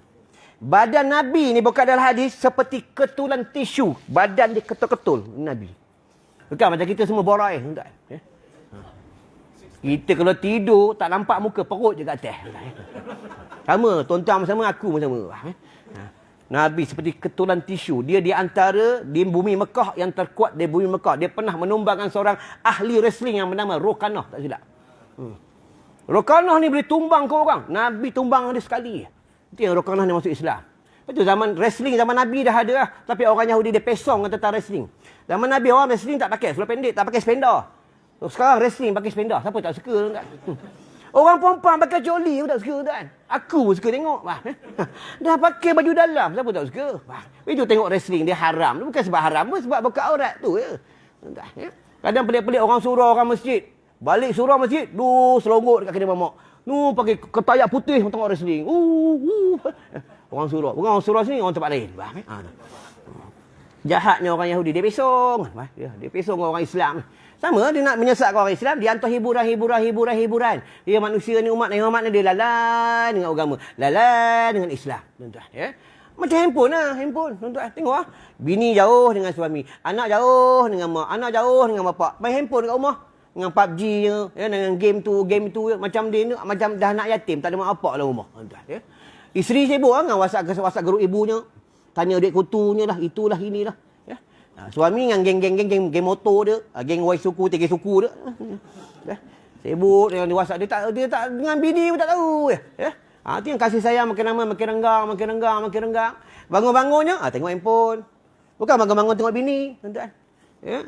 Badan Nabi ni bukan dalam hadis seperti ketulan tisu. Badan dia ketul-ketul. Nabi. Bukan macam kita semua borai. Kita kalau tidur, tak nampak muka, perut je kat atas. Sama, tuan-tuan sama, aku sama. Nabi seperti ketulan tisu. Dia di antara, di bumi Mekah yang terkuat di bumi Mekah. Dia pernah menumbangkan seorang ahli wrestling yang bernama Rokanah. Tak silap. Rokanah ni boleh tumbang ke orang. Nabi tumbang dia sekali. Itu yang Rokanah ni masuk Islam. Itu zaman wrestling, zaman Nabi dah ada lah. Tapi orang Yahudi dia pesong tentang wrestling. Zaman Nabi orang wrestling tak pakai seluar pendek, tak pakai spender. Sekarang wrestling pakai spender. Siapa tak suka kan? Orang perempuan pakai coli pun tak suka kan? Aku pun suka tengok. Dah pakai baju dalam, siapa tak suka? Itu tengok wrestling, dia haram. Bukan sebab haram pun, sebab buka aurat tu je. Kadang pelik-pelik orang surau orang masjid. Balik surau masjid, selongot dekat kedai mamak. Pakai ketayak putih tengok wrestling. Orang surau. Bukan orang surau sini, orang tempat lain. Jahatnya orang Yahudi, dia pesong. Dia pesong orang Islam. Sama, dia nak menyesatkan orang Islam, dia hantar hiburan. Dia manusia ni, umat ni, dia lalai dengan agama. Lalai dengan Islam. Tuan-tuan. Ya? Macam handphone lah, handphone. Tuan-tuan, tengok lah. Bini jauh dengan suami. Anak jauh dengan mak. Anak jauh dengan bapak. Main handphone kat rumah. Dengan PUBG je, ya, dengan game tu ya. Macam dia ni, macam dah anak yatim, tak ada mak bapak dalam rumah. Tuan-tuan. Ya? Isteri sibuk lah dengan WhatsApp grup ibunya. Tanya duit kutunya lah, itulah, inilah. Suami dengan geng motor dia, geng Y suku, 3 suku dia. Sibuk dengan WhatsApp dia tak dengan bini pun tak tahu ya. Itu yang kasih sayang makin lama makin renggang. Bangun-bangunnya tengok handphone. Bukan bangun-bangun tengok bini, tuan-tuan. Ya.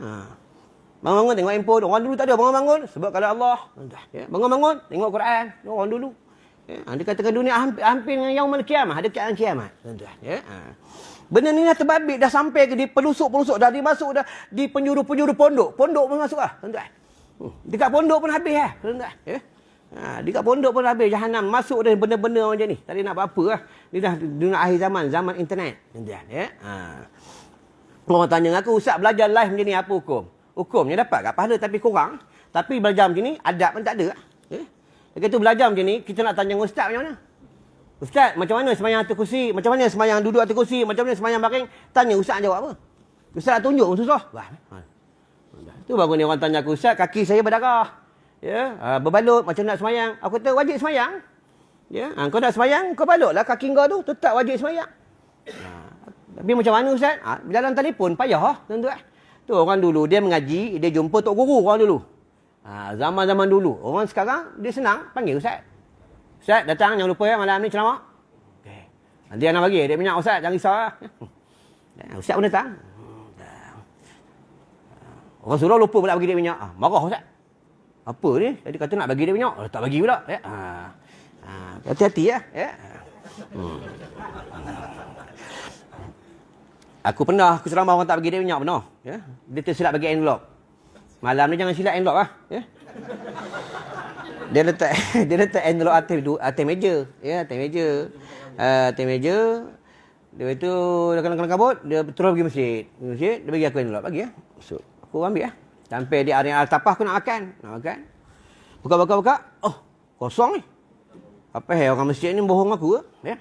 Bangun-bangun tengok handphone. Orang dulu tak ada bangun-bangun sebab kalau Allah, tuan-tuan. Ya. Bangun-bangun tengok Quran, orang dulu. Ya. Dia katakan dunia hampir dengan yaumul qiyamah, ada kiamat kiamat, tuan-tuan. Ya. Benda ni dah terbabit, dah sampai ke di pelusuk-pelusuk, dah dimasuk dah di penjuru-penjuru pondok. Pondok pun masuk lah, tuan-tuan. Dekat pondok pun habis lah, tuan-tuan. Ya? Dekat pondok pun habis, jahanam. Masuk dah benda-benda macam ni. Tak ada nak apa-apa lah. Dia dah dunia akhir zaman, zaman internet. Tuan-tuan. Ya? Orang tanya aku, Ustaz belajar live macam ni, apa hukum? Hukumnya dapat kat pahala tapi kurang. Tapi belajar macam ni, adab pun tak ada. Ya? Dekat tu belajar macam ni, kita nak tanya Ustaz macam mana? Ustaz, macam mana semayang atas kursi? Macam mana semayang duduk atas kursi? Macam mana semayang baring? Tanya Ustaz jawab apa? Ustaz tunjuk pun susah. Itu baru ni orang tanya aku, Ustaz, kaki saya berdarah. Ya, berbalut macam nak semayang. Aku kata wajib semayang. Ya, kau nak semayang, kau balutlah kaki kau tu, tetap wajib semayang. Tapi macam mana Ustaz? Berjalan telefon payah tuan-tuan. Tu orang dulu dia mengaji, dia jumpa tok guru orang dulu. Zaman-zaman dulu. Orang sekarang dia senang panggil Ustaz. Ustaz, datang, jangan lupa ya, malam ni ceramah. Okay. Nanti anak bagi, dia minyak Ustaz, jangan risau lah. Ustaz pun datang. Orang surau lupa pula bagi dia minyak. Marah Ustaz. Apa ni? Tadi kata nak bagi dia minyak. Tak bagi pula. Ya. Hati-hati ya. Aku pernah, aku ceramah orang tak bagi dia minyak, pernah. Ya. Dia tersilap bagi envelope. Malam ni jangan silap envelope lah. Ya. Dia letak envelope atas meja. Ya, atas meja. Dia itu dia kena kabut, dia terus pergi masjid. Dia bagi aku envelope, bagi ya. So, aku ambil ya. Sampai di area al-tapah aku nak makan. Buka. Oh, kosong ni. Apa orang masjid ni bohong aku ke? Ya.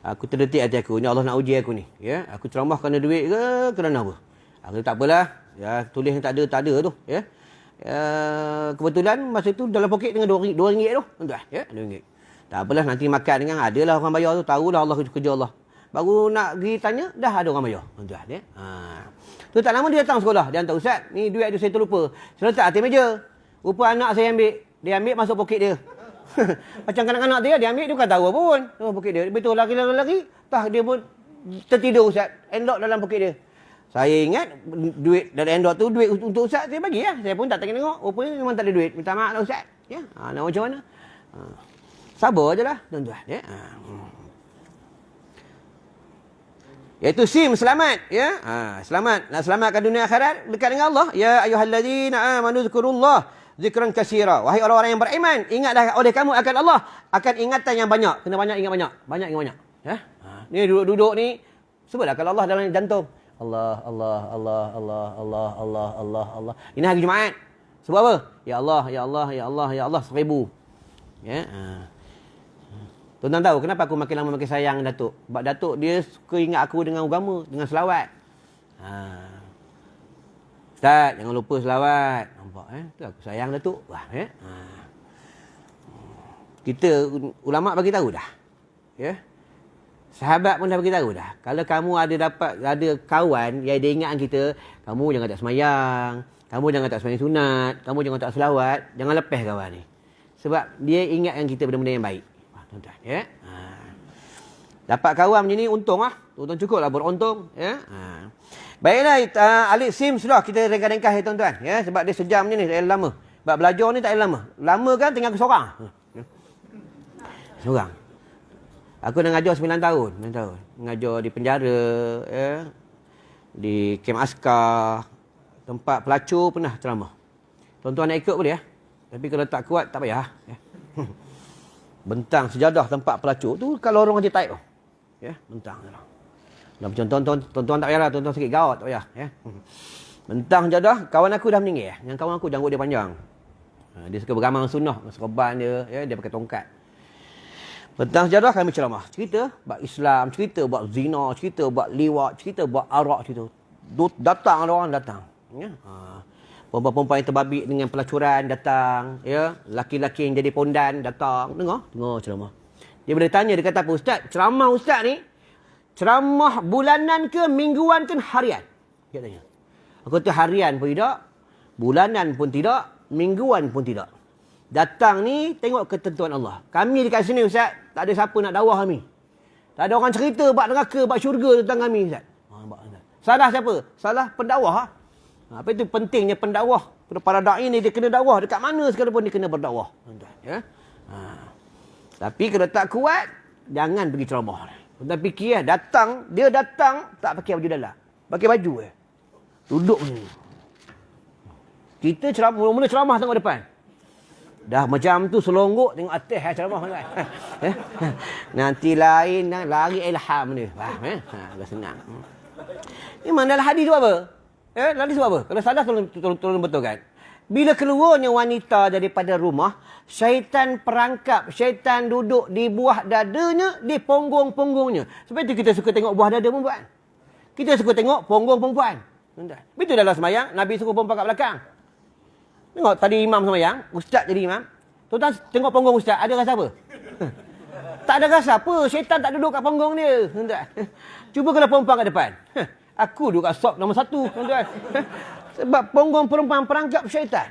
Aku terdetik hati aku, ni Allah nak uji aku ni. Ya, aku ceramah kerana duit ke kerana apa? Aku tak apalah. Ya, tulis yang tak ada tu, ya. Kebetulan masa tu dalam poket dengan RM2 tu. Tuan-tuan, ya, RM2. Tak apalah, nanti makan dengan adalah orang bayar tu, tahulah Allah kerja Allah. Baru nak pergi tanya, dah ada orang bayar. Tuan-tuan, ya. Tu tak lama dia datang sekolah, dia hantar, Ustaz, ni duit tu saya terlupa. Saya letak atas meja. Rupa anak saya ambil. Dia ambil masuk poket dia. Macam kanak-kanak dia ambil, dia bukan tahu apa pun. Poket dia. Betul lari. Tah dia pun tertidur Ustaz. Enlock dalam poket dia. Saya ingat duit dari endorsement tu duit untuk Ustaz saya bagi ya. Saya pun tak tengok. Rupanya memang tak ada duit. Minta maaf lah Ustaz. Ya. Nak macam mana? Sabar ajalah tuan-tuan ya. Iaitu SIM selamat ya. Selamat. Nak selamatkan dunia akhirat dekat dengan Allah. Ya ayyuhallazina amanu zkurullah zikran katsira. Wahai orang-orang yang beriman, ingatlah oleh kamu akan Allah akan ingatan yang banyak. Kena banyak ingat banyak. Banyak ingat banyak. Ya. Ni duduk-duduk ni, sebutlah kalau Allah dalam jantung. Allah, Allah, Allah, Allah, Allah, Allah, Allah, Allah. Ini hari Jumaat. Sebut apa? Ya Allah, Ya Allah, Ya Allah, Ya Allah 1000. Ya. Tuan-tuan tahu kenapa aku makin lama makin sayang Datuk? Sebab Datuk dia suka ingat aku dengan agama, dengan selawat. Ustaz, jangan lupa selawat. Nampak tu aku sayang Datuk. Wah, Kita ulama bagi tahu dah. Ya. Sahabat pun dah bagi tahu dah. Kalau kamu ada kawan yang dia ingatkan kita, kamu jangan tak semayang, kamu jangan tak semayang sunat, kamu jangan tak selawat, jangan lepas kawan ni. Sebab dia ingatkan kita benda-benda yang baik. Tuan-tuan, ya. Dapat kawan macam ni untung lah. Untung cukup lah beruntung, ya. Baiklah, Alik SIM sudah kita ringkas-ringkas ya tuan-tuan, ya, sebab dia sejam je ni, tak ada lama. Sebab belajar ni tak ada lama. Lama kan tinggal aku seorang. Seorang. Aku dah ngajar 9 tahun. Mengajar di penjara, ya, di kem askar, tempat pelacur pernah ceramah. Tuan-tuan nak ikut boleh ya. Tapi kalau tak kuat tak payah. Ya. Bentang sejadah tempat pelacur tu kalau orang dia taik. Ya, bentang. Dah macam tuan-tuan tak payahlah, tuan-tuan sakit gaut tak payah, ya. Bentang sejadah, kawan aku dah meninggal. Yang kawan aku janggut dia panjang. Dia suka beramal sunnah, serban dia, ya, dia pakai tongkat. Bentang sejadah kami ceramah. Cerita buat Islam, cerita buat zina, cerita buat liwat, cerita buat arak, cerita. Datang orang datang. Ya. Perempuan-perempuan yang terbabit dengan pelacuran datang. Ya. Laki-laki yang jadi pondan datang. Dengar ceramah. Dia boleh tanya, dia kata apa? Ustaz, ceramah Ustaz ni, ceramah bulanan ke, mingguan ke, harian? Dia tanya. Aku kata harian pun tidak, bulanan pun tidak, mingguan pun tidak. Datang ni tengok ketentuan Allah. Kami dekat sini Ustaz, tak ada siapa nak dakwah kami. Tak ada orang cerita bab neraka, bab syurga tentang kami Ustaz. Salah siapa? Salah pendakwah. Apa itu pentingnya pendakwah. Para dai ni dia kena dakwah dekat mana sekalipun dia kena berdakwah. Ya. Tapi kalau tak kuat, jangan pergi ceramah. Tuan fikir dia datang tak pakai baju dalam. Pakai baju duduk ni. Kita ceramah, mula-mula ceramah tengok depan. Dah macam tu selonggok tengok atas ceramah kan. Nanti lain lari ilham dia. Faham agak senang. Memang dalam hadis tu apa? Hadis tu apa? Kalau salah tolong betulkan. Bila keluarnya wanita daripada rumah, syaitan perangkap, syaitan duduk di buah dadanya, di punggung-punggungnya. Sebab itu kita suka tengok buah dada perempuan. Kita suka tengok punggung perempuan. Betul dalam semayang, Nabi suruh perempuan kat belakang. Tengok tadi imam semayang, ustaz jadi imam. Tuan-tuan tengok punggung ustaz, ada rasa apa? Tak ada rasa apa, syaitan tak duduk kat punggung dia. Cuba kalau perempuan kat depan. Aku duduk kat sok nombor 1, tuan-tuan. Sebab punggung perempuan perangkap syaitan.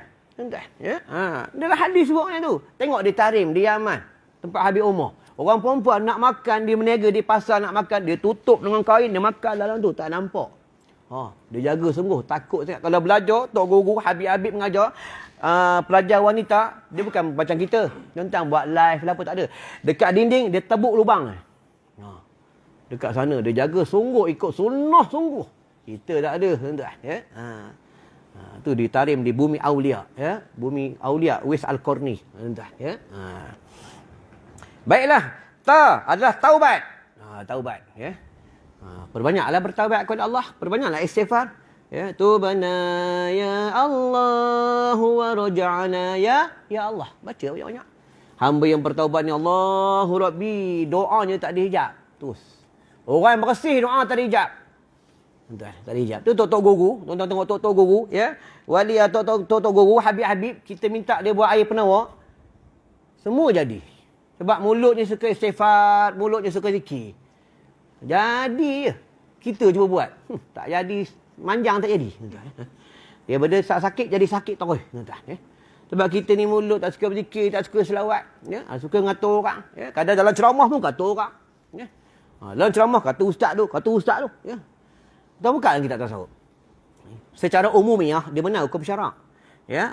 Ya? Dalam hadis sebutnya tu. Tengok di Tarim, di Yaman. Tempat Habib Umar. Orang perempuan nak makan, dia meniaga di pasar nak makan. Dia tutup dengan kain, dia makan dalam tu. Tak nampak. Dia jaga sungguh. Takut sangat. Kalau belajar, Tok Guru, Habib-Habib mengajar. Pelajar wanita, dia bukan macam kita. Tentang buat live lah apa, tak ada. Dekat dinding, dia tebuk lubang. Dekat sana, dia jaga sungguh, ikut sunnah sungguh. Kita tak ada. Ya? Tu di Tarim, di Bumi Aulia, ya, Bumi Aulia Uwais Al-Qarni, ya. Baiklah, adalah taubat. Taubat, ya. Perbanyaklah bertaubat kepada Allah, perbanyaklah istighfar, ya. Tubana ya Allah wa raja'na ya Allah. Baca banyak-banyak. Hamba yang bertaubat ni Allahu Rabbi, doanya tak dihijab. Terus. Orang yang bersih doa tak dihijab. Tak dijawab. Tu Tok Guru, tuan-tuan tengok Tok Guru, ya. Wali atau Tok Guru, Habib-Habib, kita minta dia buat air penawar. Semua jadi. Sebab mulutnya suka istighfar, mulutnya suka zikir. Jadi je. Kita cuba buat. Tak jadi, manjang tak jadi. Dia benda sakit jadi sakit terus. Sebab kita ni mulut tak suka berzikir, tak suka selawat, ya. Suka ngatur orang, ya. Kadang dalam ceramah pun kata orang, ya. Dalam ceramah kata ustaz tu, ya. Kita buka kita tasawuf. Secara umumiah dia benar hukum syarak. Ya.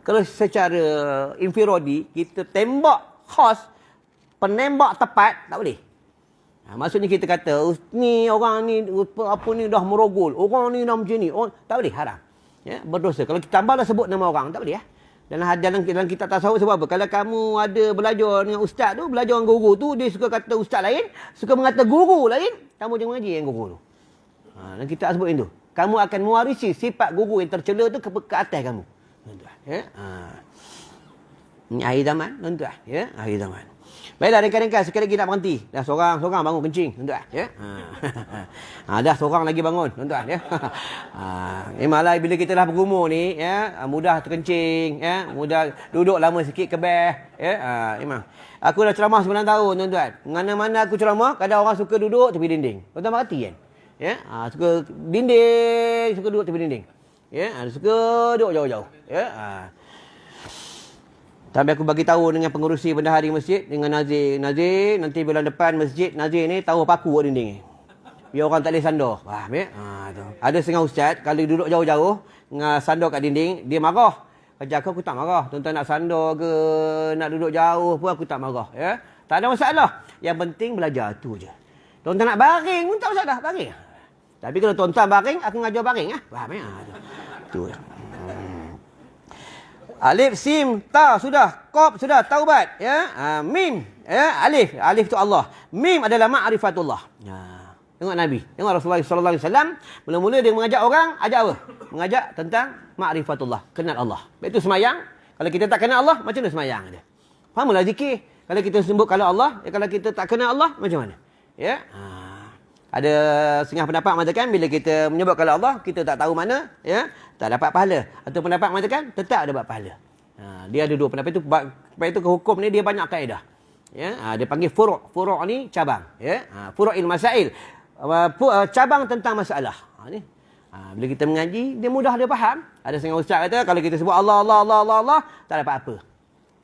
Kalau secara infiradi kita tembak khas, penembak tepat tak boleh. Maksudnya kita kata ni orang ni apa ni dah merogol, orang ni dah macam ni, tak boleh, haram. Ya, berdosa. Kalau kita tambahlah sebut nama orang tak boleh ya. Dalam kitab tasawuf sebab apa? Kalau kamu ada belajar dengan ustaz tu, belajar dengan guru tu, dia suka kata ustaz lain, suka mengata guru lain, kamu jangan mengaji dengan guru tu. Dan kita sebut itu. Kamu akan mewarisi sifat guru yang tercela tu ke atas kamu. Tuan-tuan, ya. Ini akhir zaman, tuan-tuan, ya, akhir zaman. Baiklah, rekan-rekan, sekali lagi nak berhenti. Dah seorang bangun kencing, tuan-tuan, ya. Dah seorang lagi bangun, tuan-tuan, ya. Memanglah bila kita dah berumur ni, ya, mudah terkencing, ya, mudah duduk lama sikit kebeh, ya. Memang. Aku dah ceramah 9 tahun, tuan-tuan. Mana-mana aku ceramah, kadang orang suka duduk tepi dinding. Tuan-tuan berhati kan? Ya, suka dinding, suka duduk tepi dinding. Ya, suka duduk jauh-jauh. Ya. Sampai aku bagi tahu dengan pengurusi bendahari masjid, dengan Nazir, nanti bulan depan masjid Nazir ni tahu paku kat dinding ni. Biar orang tak boleh sandar. Faham ya? Tu. Ada setengah ustaz kalau duduk jauh-jauh dengan sandar kat dinding, dia marah. Kerja aku tak marah. Tuan-tuan nak sandar ke, nak duduk jauh pun aku tak marah, ya. Tak ada masalah. Yang penting belajar tu je. Tuan-tuan nak baring pun tak masalah, baring. Tapi kalau tuan-tuan baring, aku ngajar baring ah. Faham ya? Tu. Alif, sim, ta sudah, qaf sudah, taubat, ya. Mim, ya, alif tu Allah. Mim adalah ma'rifatullah. Tengok Nabi, tengok Rasulullah sallallahu alaihi wasallam, mula-mula dia mengajak orang, ajak apa? Mengajak tentang ma'rifatullah, kenal Allah. Itu semayang, kalau kita tak kenal Allah, macam mana semayang dia? Fahamlah zikir. Kalau kita sebut kalau Allah, kalau kita tak kenal Allah, macam mana? Ya. Ada setengah pendapat mengatakan bila kita menyebut kalau Allah, kita tak tahu mana, ya, tak dapat pahala. Atau pendapat mengatakan tetap dapat pahala. Dia ada dua pendapat itu. Sebab itu ke hukum ni dia banyak kaedah. Ya, dia panggil furu'. Furu' ni cabang, ya. Furu'il masail. Cabang tentang masalah. Ni. Bila kita mengaji, dia mudah dia faham. Ada setengah ustaz kata kalau kita sebut Allah, tak dapat apa.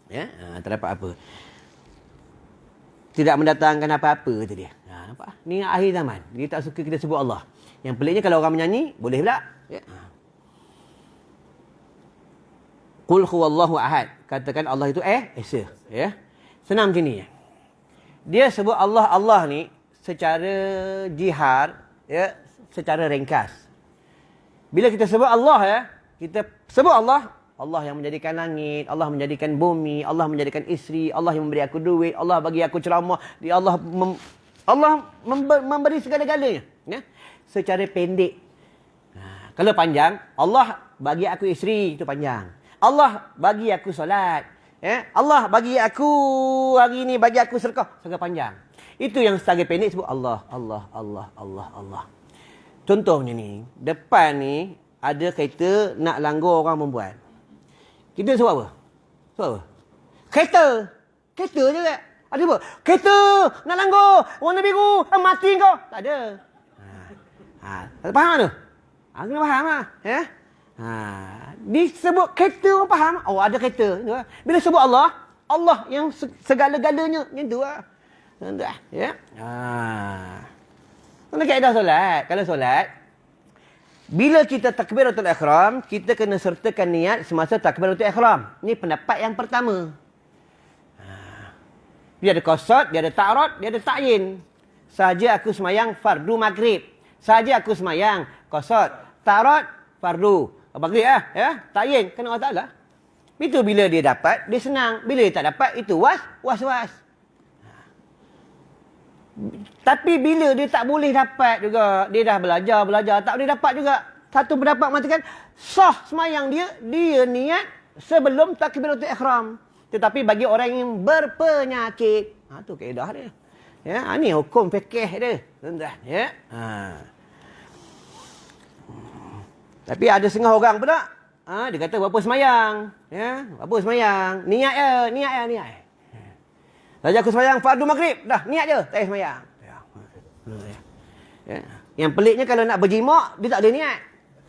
Ya, tak dapat apa. Tidak mendatangkan apa-apa kata dia. Nampak? Ni akhir zaman. Dia tak suka kita sebut Allah. Yang peliknya kalau orang menyanyi, boleh pula. Ya. Qul huwallahu ahad. Katakan Allah itu esa. Ya. Senang macam ni. Dia sebut Allah ni secara jihar, ya, secara ringkas. Bila kita sebut Allah, ya, kita sebut Allah yang menjadikan langit, Allah menjadikan bumi, Allah menjadikan isteri, Allah yang memberi aku duit, Allah bagi aku ceramah, Allah memberi segala-galanya, ya, secara pendek. Kalau panjang, Allah bagi aku isteri, itu panjang. Allah bagi aku solat, ya, Allah bagi aku hari ni bagi aku sedekah, sangat panjang. Itu yang secara pendek sebut Allah. Contohnya ni, depan ni ada kereta nak langgar orang perempuan. Kita sebut apa? Kereta je kan? Ada apa? Kereta nak langgar, warna biru, mati kau. Tak ada. Faham tu? Kena faham lah. Ya? Disebut kereta orang faham. Oh, ada kereta. Bila sebut Allah yang segala-galanya. Yang tu lah. Ya? Kalau kaedah solat. Kalau solat, bila kita takbiratul ihram, kita kena sertakan niat semasa takbiratul ihram. Ini pendapat yang pertama. Dia ada qasad, dia ada ta'rad, dia ada ta'yin. Saja aku semayang fardu maghrib. Saja aku semayang qasad, ta'rad, fardu maghrib ya. Ta'yin kena Allah Taala. Itu bila dia dapat, dia senang. Bila dia tak dapat, itu was-was. Tapi bila dia tak boleh dapat juga, dia dah belajar, tak boleh dapat juga. Satu pendapat mengatakan sah semayang dia niat sebelum takbiratul ihram. Tetapi bagi orang yang berpenyakit, tu kaedah dia. Ya, ni hukum fikih dia. Tuan-tuan, ya. Tapi ada setengah orang pula, dia kata berapa semayang, ya, berapa semayang, niat ya. Saja aku semayang fardu maghrib, dah niat je, tak payah semayang. Ya. Yang peliknya kalau nak berjimak, dia tak ada niat.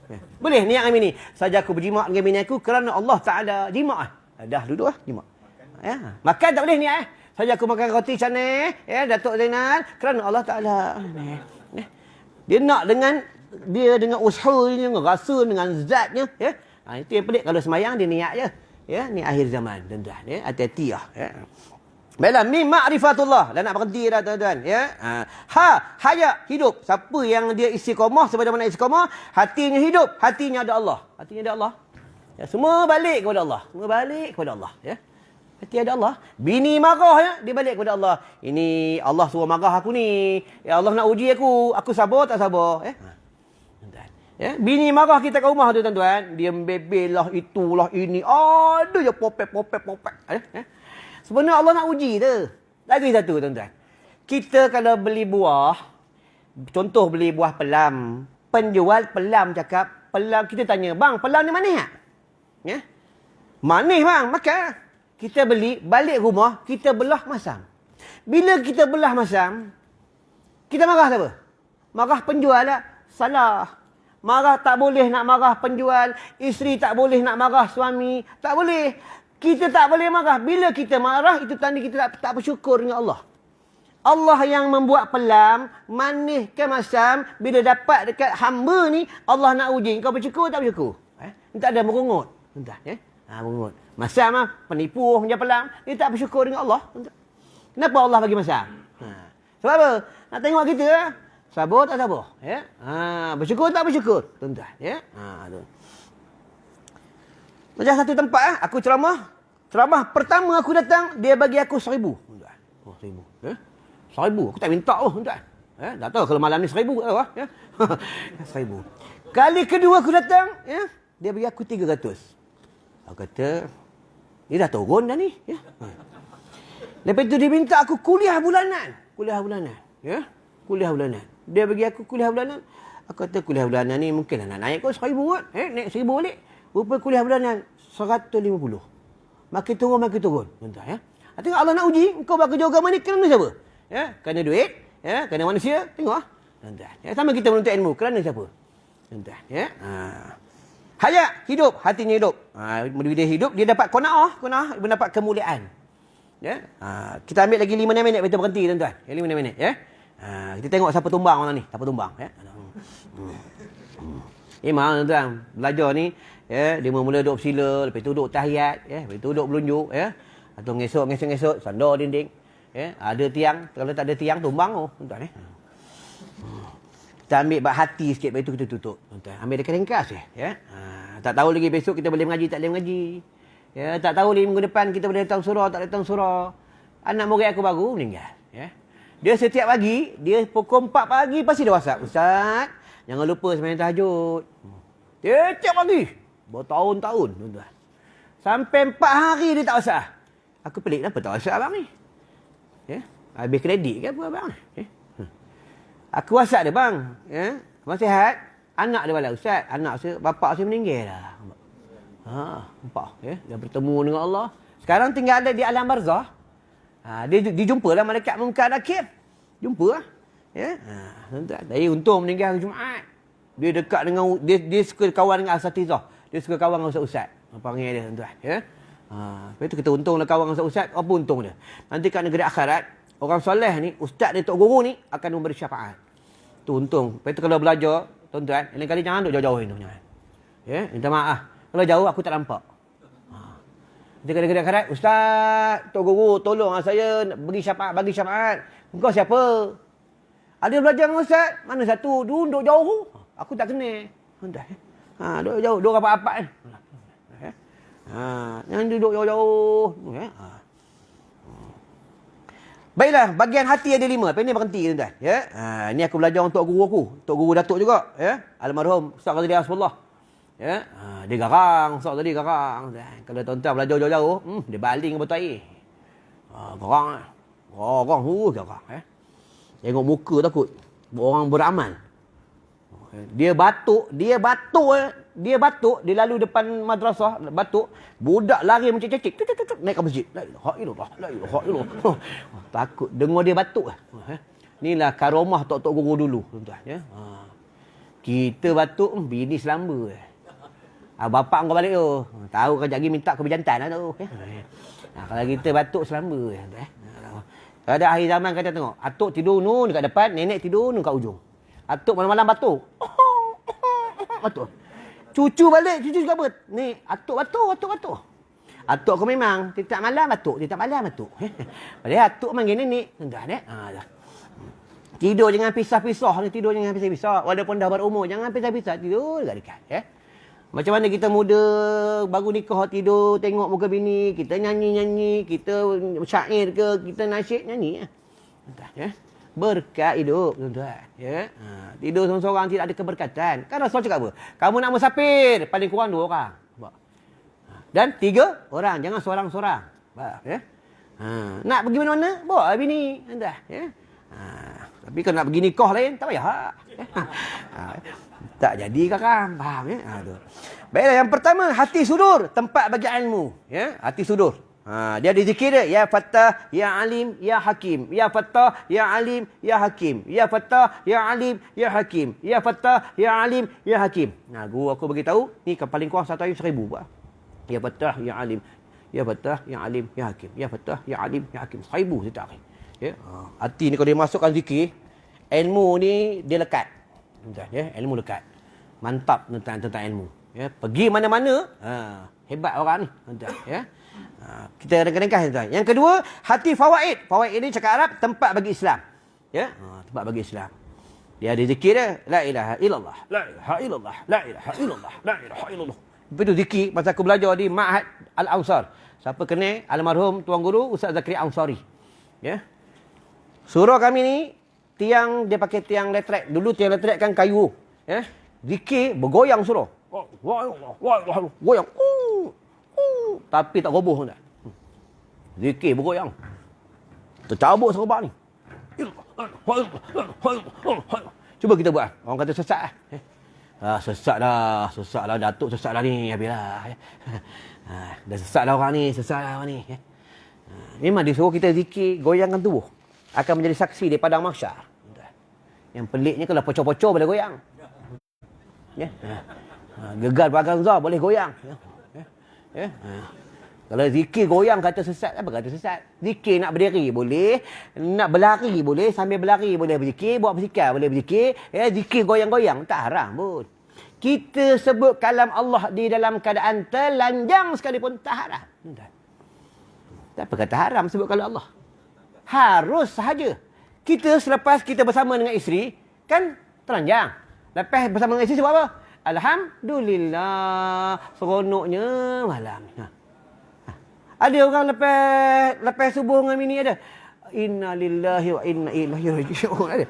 Ya. Boleh niat dengan bini. Saja aku berjimak dengan bini aku kerana Allah Ta'ala jimak. Dah duduk jimak. Ya. Makan tak boleh niat. Saja aku makan roti canai, ya, Datuk Zainal, kerana Allah Ta'ala. Ya. Dia nak dengan usaha, dengan rasa, dengan zatnya. Ya. Itu yang pelik. Kalau semayang, dia niat je. Ya. Ni akhir zaman, tuan-tuan. Ya. Hati-hati lah. Ya. Baiklah, mim ma'rifatullah. Dah nak berhenti dah, tuan-tuan. Ya. Hayat, hidup. Siapa yang dia istiqamah, sebagaimana istiqamah, hatinya hidup, hatinya ada Allah. Hatinya ada Allah. Ya, semua balik kepada Allah. Semua balik kepada Allah. Ya. Hati ada Allah. Bini marah, ya, dia balik kepada Allah. Ini Allah suruh marah aku ni. Ya Allah nak uji aku. Aku sabar tak sabar? Ya, bini marah kita ke rumah tu tuan-tuan. Dia membebel lah, itulah, ini. Ada je popek. Ya. Sebenarnya Allah nak uji tu. Lagi satu tuan-tuan. Kita kalau beli buah, contoh beli buah pelam. Penjual pelam cakap, pelam, kita tanya, bang, pelam ni manis tak? Ya? Manis bang, makan. Kita beli, balik rumah, kita belah masam. Bila kita belah masam, kita marah siapa? Marah penjual tak? Salah. Marah tak boleh nak marah penjual. Isteri tak boleh nak marah suami. Tak boleh. Kita tak boleh marah. Bila kita marah, itu tanda kita tak bersyukur dengan Allah. Allah yang membuat pelam, manis ke masam, bila dapat dekat hamba ni, Allah nak uji. Kau bersyukur tak bersyukur? Tak ada merungut. Entah, ya? Merungut. Masam lah, penipu macam pelam. Dia tak bersyukur dengan Allah. Kenapa Allah bagi masam? Sebab apa? Nak tengok kita, sabar tak sabar? Ya? Bersyukur tak bersyukur? Tuan-tuan. Ya? Macam satu tempat, aku ceramah. Ceramah pertama aku datang, dia bagi aku 1,000. Tuan-tuan. 1,000. Ya? 1,000. Aku tak minta tuan-tuan. Tak tahu kalau malam ni 1,000 ke apa. Ya? 1,000. Kali kedua aku datang, ya? Dia bagi aku 300. Aku kata, dia dah turun dah ni. Ya? Lepas tu dia minta aku kuliah bulanan. Ya? Kuliah bulanan. Dia bagi aku kuliah bulanan. Aku kata kuliah bulanan ni mungkin nak naik kot 1,000 kot. Naik 1,000 balik. Rupa kuliah bulanan 150. Makin turun. Tuan-tuan, ya? Tengok Allah nak uji. Kau buat kerja agama ni kerana siapa? Ya? Kerana duit. Ya? Kerana manusia. Tengok. Tuan-tuan. Ya? Sama kita menuntut ilmu. Kerana siapa? Tuan-tuan. Ya? Hayat, hidup, hatinya hidup. Bila dia hidup, dia dapat qanaah, mendapat kemuliaan. Ya? Kita ambil lagi 5 minit, kita berhenti tuan-tuan. 5 minit, ya. Kita tengok siapa tumbang orang ni, siapa tumbang, ya. Memang tuan-tuan, belajar ni, ya, dia mula duduk bersila, lepas tu duduk tahiyat, ya, lepas tu duduk berlunjuk, ya. Atau ngesok, sandar dinding. Ya, ada tiang, kalau tak ada tiang tumbang tuan-tuan, ya. Kita ambil bak hati sikit, lepas tu kita tutup. Tuan-tuan, ambil dekat ringkas ya. Tak tahu lagi besok kita boleh mengaji, tak boleh mengaji. Ya, tak tahu lagi minggu depan kita boleh datang surau, tak datang surau. Anak murid aku baru meninggal, ya. Dia setiap pagi, dia pukul 4 pagi pasti dia WhatsApp. Ustaz, jangan lupa sembahyang tahajud. Setiap pagi. Bertahun-tahun, tuan-tuan. Sampai 4 hari dia tak WhatsApp. Aku pelik, kenapa tak WhatsApp abang ni? Ya, habis kredit ke apa abang? Ya. Aku WhatsApp dia, bang. Ya, abang sihat? Anak dia balik, Ustaz, bapak saya meninggal dah. Nampak, ya, dia bertemu dengan Allah. Sekarang tinggal ada di alam barzah. Dia jumpa lah malaikat munkar nakir. Jumpa lah. Ya. Jadi untung meninggal hari Jumaat. Dia dekat dengan dia suka kawan dengan asatizah. Dia suka kawan dengan ustaz-ustaz. Panggil dia tuan-tuan, ya. Lepas tu kita untunglah kawan dengan ustaz-ustaz. Apa untung dia? Nanti kat negeri akhirat, orang soleh ni, ustaz dia, tok guru ni akan memberi syafaat. Tu untung. Lepas tu kalau belajar, tuan-tuan, lain kali jangan duduk jauh-jauh ni. Ya, minta maaf. Kalau jauh aku tak nampak. Nanti kadang-kadang akhirat, ustaz, tok guru tolong saya bagi syafaat. Engkau siapa? Ada belajar dengan ustaz? Mana satu? Duduk jauh. Aku tak kenal. Tuan-tuan. Duduk jauh, duduk rapat-rapat kan. Jangan duduk jauh-jauh. Baiklah, bagian hati ada 5. Lepas ni berhenti tuan-tuan. Ya? Ni aku belajar untuk guru aku. Tok guru Datuk juga. Ya? Almarhum Ustaz Ghazali Hasbullah. Ya? Dia garang. Ustaz tadi garang. Kalau tuan-tuan belajar jauh-jauh, dia baling betul air. Garang. Garang. Ya? Tengok muka takut. Orang beramal. Dia batuk. Dia lalu depan madrasah. Batuk. Budak lari macam cecik. Naik ke masjid. La ilaha illallah. Takut. Dengar dia batuk. Inilah karomah tok-tok guru dulu. Tuan-tuan. Ya? Kita batuk, bini selamba. Bapak kau balik tu. Tahu kejap lagi minta ke berjantan lah tu. Kalau kita batuk selamba. Ada akhir zaman kata tengok. Atuk tidur nu dekat depan, nenek tidur nu kat ujung. Atuk malam-malam batuk. Batuk. Cucu balik, cucu juga apa? Ni, atuk batuk. Atuk aku memang tiap malam batuk. Padahal atuk manggil nenek. Entah dah. Tidur jangan pisah-pisah. Walaupun dah berumur, jangan pisah-pisah. Tidur dekat-dekat. Ya? Macam mana kita muda, baru nikah tidur, tengok muka bini, kita nyanyi-nyanyi, kita syair ke, kita nasyid, nyanyi. Ya. Berkat hidup, tuan-tuan. Ya. Tidur seorang-seorang tidak ada keberkatan. Kan Rasul cakap apa? Kamu nak musafir, paling kurang 2 orang. Dan 3 orang, jangan seorang-seorang. Ya. Nak pergi mana-mana, bawa bini. Ya. Tapi kalau nak pergi nikah lain, tak payah. Tak jadi kakak. Faham ya? Baiklah, yang pertama, hati sudur, tempat bagi ilmu. Ya, hati sudur. Dia ada zikir dia. Ya Fattah, Ya Alim, Ya Hakim. Ya Fattah, Ya Alim, Ya Hakim. Ya Fattah, Ya Alim, Ya Hakim. Ya Fattah, Ya Alim, Ya Hakim. Guru aku beritahu, ni paling kurang 1 ayat 1000. Ya Fattah, Ya Alim. Ya Fattah, Ya Alim, Ya Hakim. Ya Fattah, Ya Alim, Ya Hakim. 1000 setiap hari. Ya. Hati ni kalau dia masukkan zikir, ilmu ni dia lekat. Ya, ilmu lekat. Mantap tentang ilmu. Ya, pergi mana-mana, hebat orang ni. Ya. Kita ringkas tuan. Yang kedua, hati fawaid. Fawaid ini cakap Arab, tempat bagi Islam. Ya, tempat bagi Islam. Dia ada zikir dia, la ilaha illallah, la ilaha illallah, la ilaha illallah, la ilaha illallah. Itu zikir masa aku belajar di Ma'had Al-Ansar. Siapa kenal almarhum tuan guru Ustaz Zakaria Ansari. Ya. Surau kami ni tiang dia pakai tiang elektrik. Dulu tiang elektrik kan kayu. Ya. Zikir bergoyang surau. Goyang. Tapi tak roboh tak. Zikir bergoyang. Tercabut serabak ni. Cuba kita buat. Orang kata sesat sesat dah. Datuk sesat dah ni. Habislah. Dah sesat dah orang ni. Memang disuruh kita zikir, goyangkan tubuh. Akan menjadi saksi di padang mahsyar. Yang peliknya kalau pocor-pocor boleh goyang. Ya. Gegar baganza boleh goyang. Ya. Kalau zikir goyang kata sesat, apa kata sesat? Zikir nak berdiri boleh, nak berlari boleh, sambil berlari boleh berzikir, buat bersikap boleh berzikir, ya, zikir goyang-goyang tak haram pun. Kita sebut kalam Allah di dalam keadaan telanjang sekalipun tak haram. Tak apa kata haram sebut kalam Allah. Harus sahaja. Kita selepas kita bersama dengan isteri, kan telanjang. Lepas bersama dengan isteri sebab apa? Alhamdulillah, seronoknya malam. Ada orang lepas subuh dengan bini ada. Inna lillahi wa inna ilaihi raji'un.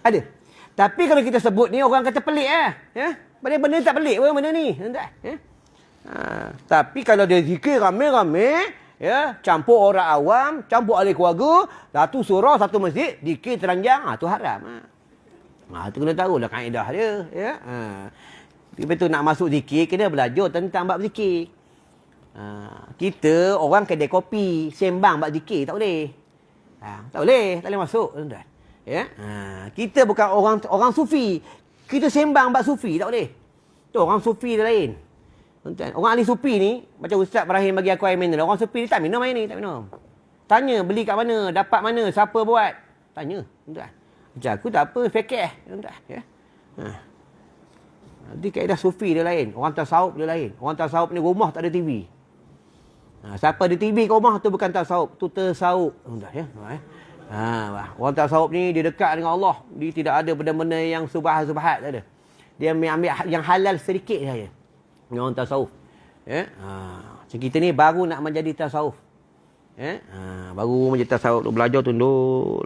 Ada. Tapi kalau kita sebut ni orang kata pelik ya. Benda tak pelik pun benda ni. Tapi kalau dia zikir rame-rame, ya, campur orang awam, campur ahli keluarga, satu surau, satu masjid, zikir telanjang, tu haram. Tu kena tahulah kaedah dia, ya. Lepas tu nak masuk zikir, kena belajar tentang bab zikir. Kita orang kedai kopi, sembang bab zikir, tak boleh. Tak boleh masuk, tuan-tuan. Ya. Kita bukan orang sufi. Kita sembang bab sufi, tak boleh. Tu orang sufi dia lain. Orang ahli sufi ni, macam Ustaz Ibrahim bagi aku air mineral. Orang sufi ni tak minum air ni, tak minum. Tanya, beli kat mana, dapat mana, siapa buat. Tanya. Macam aku tak apa, fikir. Ya. Nanti kaedah sufi dia lain. Orang tasawuf dia lain. Orang tasawuf ni rumah tak ada TV. Siapa ada TV kat rumah tu bukan tasawuf. Tu tersawuf. Ya. Orang tasawuf ni dia dekat dengan Allah. Dia tidak ada benda-benda yang subhat-subhat. Tak ada. Dia ambil yang halal sedikit saja. Orang tasawuf. Ya. Macam kita ni baru nak menjadi tasawuf. Ya. Baru menjadi tasawuf. Belajar tunduk.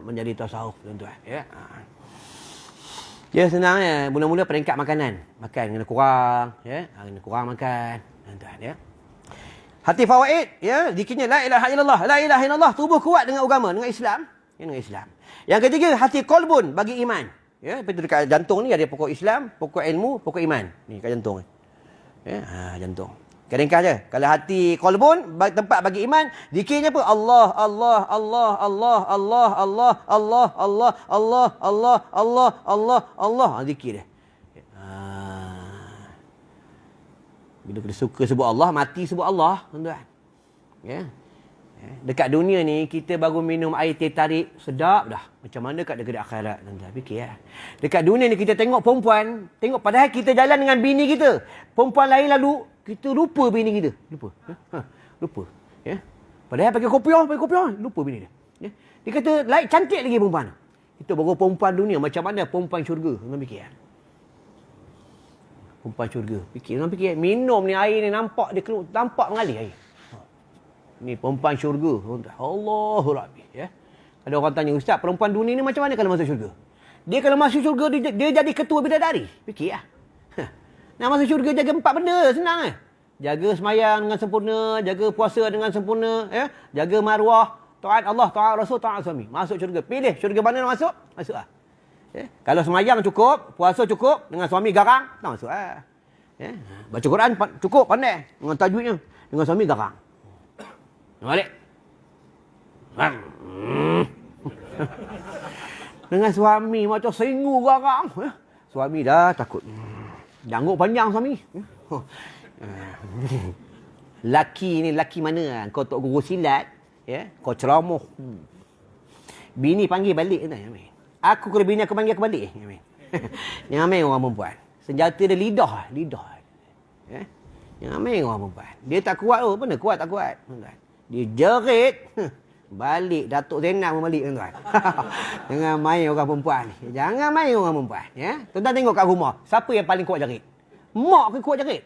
Menjadi tasawuf. Tuan-tuan. Ya. Dia senang ya. Mula-mula peringkat makanan. Makan kena kurang. Ya. Kena kurang makan. Tuan-tuan. Ya. Hati fawaid. Ya. Zikirnya la ilaha illallah. La ilaha illallah. Tubuh kuat dengan agama. Dengan Islam. Ya, dengan Islam. Yang ketiga, hati kolbun bagi iman. Ya, dekat jantung ni ada pokok Islam, pokok ilmu, pokok iman. Ni kat jantung ni. Ya, jantung. Ringkas je. Kalau hati kolbun, tempat bagi iman, zikirnya apa? Allah, Allah, Allah, Allah, Allah, Allah, Allah, Allah, Allah, Allah, Allah, Allah, Allah. Zikir dia. Bila kita suka sebut Allah, mati sebut Allah, tuan-tuan. Ya. Dekat dunia ni, kita baru minum air teh tarik, sedap dah. Macam mana kat dekat akhirat, tuan-tuan. Fikir ya. Dekat dunia ni, kita tengok perempuan, padahal kita jalan dengan bini kita. Perempuan lain lalu, kita lupa bini kita. Lupa. Ya. Padahal pakai kopiah, lupa bini dia. Ya. Dia kata, cantik lagi perempuan. Itu baru perempuan dunia. Macam mana perempuan syurga. Tuan-tuan fikir ya. Perempuan syurga. Fikir, minum ni air ni nampak dia keluar, nampak mengalir air. Ni perempuan syurga. Allahul Rabbi. Ya. Ada orang tanya, Ustaz, perempuan dunia ni macam mana kalau masuk syurga? Dia kalau masuk syurga, dia jadi ketua bidadari. Fikir lah. Nak masuk syurga jaga 4 benda, senang kan? Jaga semayang dengan sempurna, jaga puasa dengan sempurna, ya? Jaga maruah, taat Allah, taat Rasul, taat suami. Masuk syurga. Pilih syurga mana nak masuk, masuk lah. Ya? Kalau semayang cukup, puasa cukup, dengan suami garang, tak masuk lah. Ya? Baca Quran cukup, pandai. Dengan tajwidnya. Dengan suami garang. Balik. Dengan suami macam singgu garang. Ya? Suami dah takut. Janggut panjang suami. Laki ni laki mana? Kau tok guru silat, ya? Kau ceramah. Bini panggil balik kan? Aku kalau bini aku panggil aku balik. Yang ramai orang perempuan. Senjata dia lidah. Ya? Yang ramai orang perempuan. Dia tak kuat tu. Mana kuat tak kuat? Dia jerit. Balik Datuk Zainal pun balik tuan-tuan. Jangan main orang perempuan ni. Jangan main orang perempuan. Ya? Tuan-tuan tengok kat rumah. Siapa yang paling kuat jerit? Mak ke kuat jerit?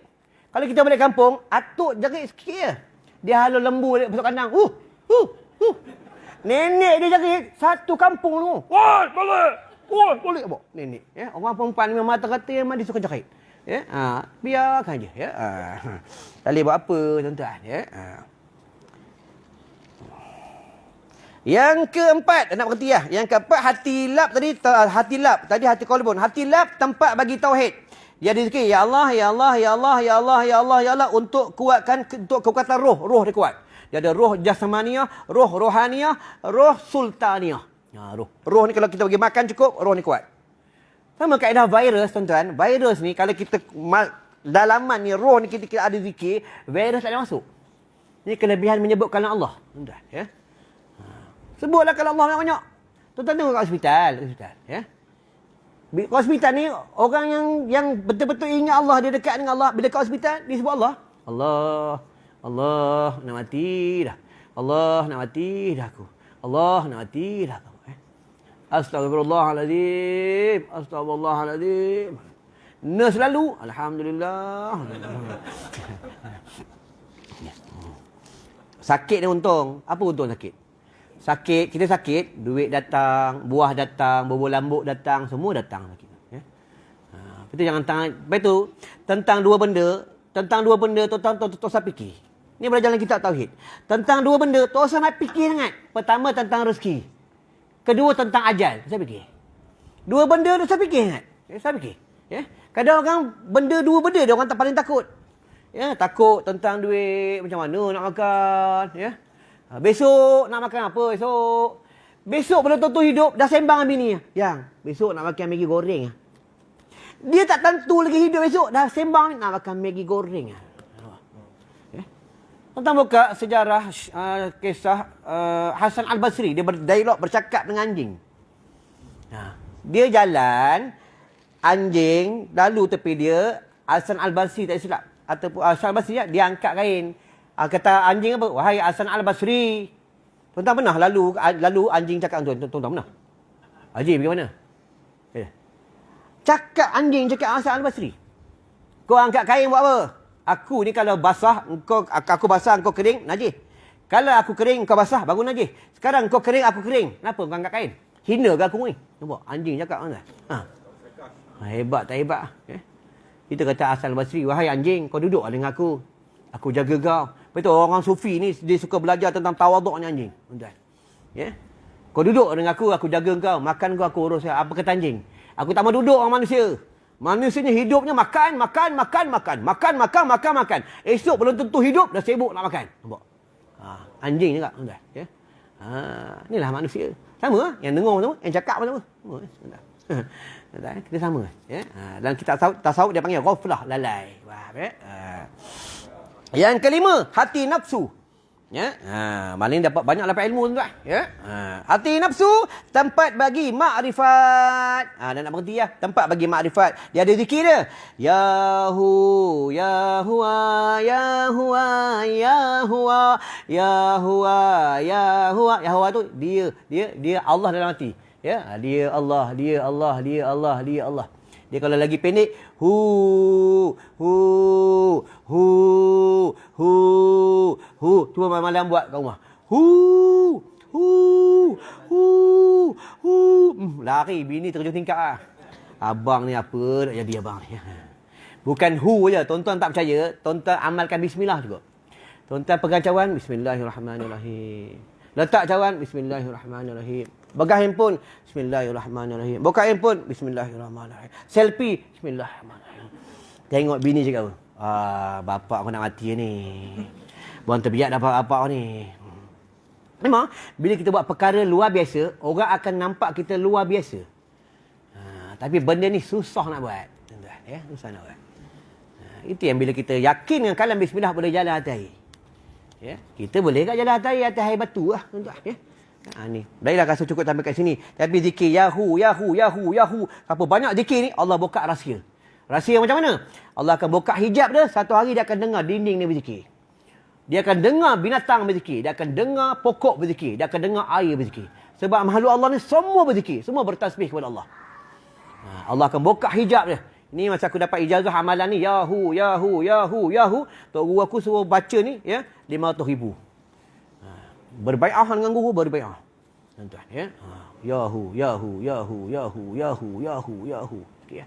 Kalau kita balik kampung, atuk jerit sikit je. Dia halus lembu masuk kandang. Nenek dia jerit. Satu kampung tu. Woi, balik! Woi, balik apa? Nenek. Ya? Orang perempuan memang mata-kata memang dia suka jerit. Ya? Biarkan je. Ya? Tak boleh buat apa tuan-tuan. Ya? Yang keempat, nak berhenti lah. Yang keempat, hati lap tadi. Hati kolbun. Hati lap tempat bagi tauhid. Dia ada zikir, ya Allah, ya Allah, ya Allah, ya Allah, ya Allah, ya Allah, untuk kekuatan roh dia kuat. Dia ada roh jasmaniah, roh rohaniah, roh sultaniah. Roh ni kalau kita bagi makan cukup, roh ni kuat. Sama kaedah virus, tuan-tuan. Virus ni kalau kita dalaman ni roh ni kita ada zikir, virus tak boleh masuk. Ini kelebihan menyebutkan Allah, tuan-tuan, ya. Sebutlah kalau Allah banyak. Tuan-tuan tengok kat hospital, ya. Hospital ni orang yang betul-betul ingat Allah, dia dekat dengan Allah. Bila kat hospital dia sebut Allah. Allah nak mati dah. Allah nak mati dah aku. Allah nak mati dah aku. Astagfirullahalazim. Nurse selalu alhamdulillah. Sakit ni untung. Apa untung sakit? Kita sakit, duit datang, buah datang, bubur lambuk datang, semua datang sakit. Ya? Itu jangan lepas tu, tentang dua benda, tuan-tuan usah fikir. Ni belajar dalam kitab tauhid. Tentang dua benda, tak usah nak fikir sangat. Pertama tentang rezeki. Kedua tentang ajal, usah fikir. Dua benda usah fikir sangat. Usah fikir. Ya? Kadang orang dua benda dia orang tak paling takut. Ya, takut tentang duit, macam mana nak makan, ya. Besok nak makan apa esok? Besok belum tentu hidup dah sembang dengan bini. Yang besok nak makan Maggi goreng. Dia tak tentu lagi hidup besok dah sembang nak makan Maggi goreng. Tentang buka sejarah kisah Hasan Al-Basri. Dia berdialog, bercakap dengan anjing. Dia jalan, anjing lalu tepi dia. Hasan Al-Basri tak silap. Ataupun Hasan Al-Basri dia angkat kain. Kata anjing apa? Wahai Hasan Al-Basri. Tuan-tuan pernah lalu anjing cakap tuan-tuan pernah? Haji bagaimana? Cakap anjing cakap Hasan Al-Basri. Kau angkat kain buat apa? Aku ni kalau basah, aku basah, kau kering, najis. Kalau aku kering, kau basah, baru najis. Sekarang kau kering, aku kering. Kenapa kau angkat kain? Hina ke aku ni? Nampak? Anjing cakap kan? Hebat tak hebat? Kita kata Hasan Al-Basri, wahai anjing, kau duduk dengan aku. Aku jaga kau. Betul, orang sufi ni dia suka belajar tentang tawaduknya anjing. Ya? Kau duduk dengan aku jaga kau. Makan kau, aku urus. Apa kata anjing? Aku tak mau duduk orang manusia. Manusianya hidupnya makan. Esok belum tentu hidup, dah sibuk nak makan. Nampak? Anjing juga. Ya? Inilah manusia. Sama yang dengar sama, yang cakap sama. Kita sama. Ya? Dalam kitab tasawuf dia panggil ghaflah, lalai. Yang kelima, hati nafsu. Ya, maling dapat banyak dapat ilmu tuan-tuan. Ya, hati nafsu tempat bagi makrifat. Dan nak berhenti ya, tempat bagi makrifat. Dia ada zikir dia. Ya hu, ya huwa, ya huwa, ya huwa, ya huwa, ya huwa. Ya huwa tu dia Allah dalam hati. Ya, dia Allah, dia Allah, dia Allah, dia Allah. Dia kalau lagi pendek, hu, hu, hu, hu, hu. Cuba malam-malam buat kat rumah. Hu, hu, hu, hu. Lari, bini terjun tingkap lah. Abang ni apa nak jadi abang ni? Bukan hu je, tuan-tuan tak percaya, tuan-tuan amalkan bismillah juga. Tuan-tuan pegang cawan, bismillahirrahmanirrahim. Letak cawan, bismillahirrahmanirrahim. Pegang handphone, bismillahirrahmanirrahim. Buka handphone, bismillahirrahmanirrahim. Selfie, bismillahirrahmanirrahim. Tengok bini cakap apa? Bapak aku nak mati ni. Buang terbiak dapat bapak ni. Memang, bila kita buat perkara luar biasa, orang akan nampak kita luar biasa. Tapi benda ni susah nak buat. Ya, susah nak buat. Itu yang bila kita yakin dengan kalam bismillah boleh jalan atas air. Ya, kita boleh tak jalan atas air batu lah, tuan-tuan. Ya. Ni. Baiklah, rasa cukup sampai kat sini. Tapi zikir Yahu. Apa banyak zikir ni, Allah buka rahsia. Rahsia macam mana? Allah akan buka hijab dia, satu hari dia akan dengar dinding ni berzikir. Dia akan dengar binatang berzikir. Dia akan dengar pokok berzikir. Dia akan dengar air berzikir. Sebab makhluk Allah ni semua berzikir. Semua bertasbih kepada Allah. Allah akan buka hijab dia. Ni masa aku dapat ijazah amalan ni. Yahu. Tok guru aku suruh baca ni, ya, 500,000. Berbai'ah dengan guru, berbai'ah. Tuan-tuan, ya. Yahu. Okey, ya.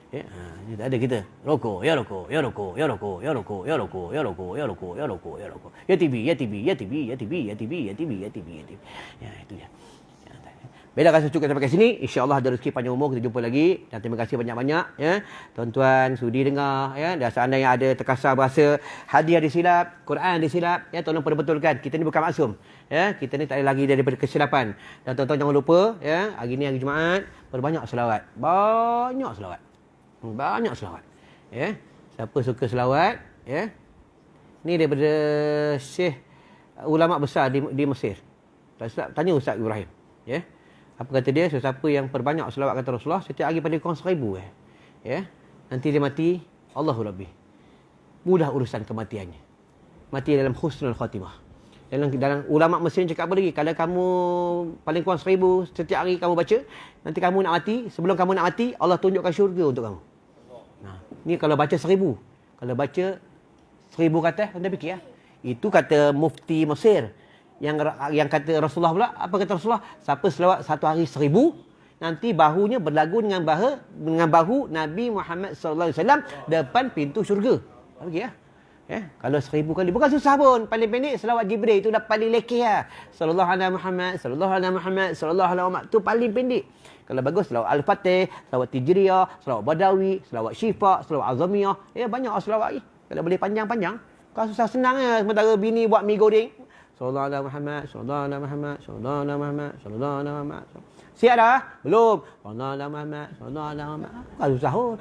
Ya, ni tak ada kita. Rokok. Ya TV. Ya, itu dia. Baiklah, rasa cukup sampai kat sini. InsyaAllah ada rezeki panjang umur. Kita jumpa lagi. Dan terima kasih banyak-banyak. Ya. Tuan-tuan sudi dengar. Ya. Dan seandainya ada terkasar bahasa hadis silap, Quran disilap, ya, tolong perbetulkan. Kita ni bukan maksum. Ya. Kita ni tak ada lagi daripada kesilapan. Dan tuan-tuan jangan lupa, ya, hari ni hari Jumaat, perbanyak selawat. Banyak selawat. Ya. Siapa suka selawat, ya. Ni daripada Syekh ulama besar di Mesir. Tanya Ustaz Ibrahim. Ya. Apa kata dia? Sesiapa yang perbanyak selawat kata Rasulullah, setiap hari pada kurang 1000. Ya. Nanti dia mati, Allahu Rabbi. Mudah urusan kematiannya. Mati dalam husnul khatimah. Dalam ulama Mesir cakap apa lagi? Kalau kamu paling kurang 1000 setiap hari kamu baca, nanti kamu nak mati, sebelum kamu nak mati, Allah tunjukkan syurga untuk kamu. Ni kalau baca 1000. Kalau baca 1000 kata, anda fikir ya. Itu kata mufti Mesir. Yang kata Rasulullah pula, apa kata Rasulullah? Siapa selawat satu hari 1000, nanti bahunya berlagu dengan bahu Nabi Muhammad sallallahu alaihi wasallam depan pintu syurga. Okey ya. Ya, kalau 1000 kali bukan susah pun. Paling pendek selawat Jibril itu dah paling lekeh lah. Sallallahu alaihi Muhammad, sallallahu alaihi Muhammad, sallallahu alaihi Muhammad. Tu paling pendek. Kalau bagus selawat Al-Fatih, selawat Tijriyah, selawat Badawi, selawat Syifa, selawat Azamiyah. Ya, banyak selawat ni. Kalau boleh panjang-panjang, kalau susah senang ya. Sementara bini buat mi goreng. Sallallahu alaihi Muhammad, sallallahu alaihi Muhammad, sallallahu alaihi Muhammad, sallallahu alaihi Muhammad. Siap dah? Belum. Sallallahu alaihi Muhammad, sallallahu alaihi Muhammad. Kalau susah pun.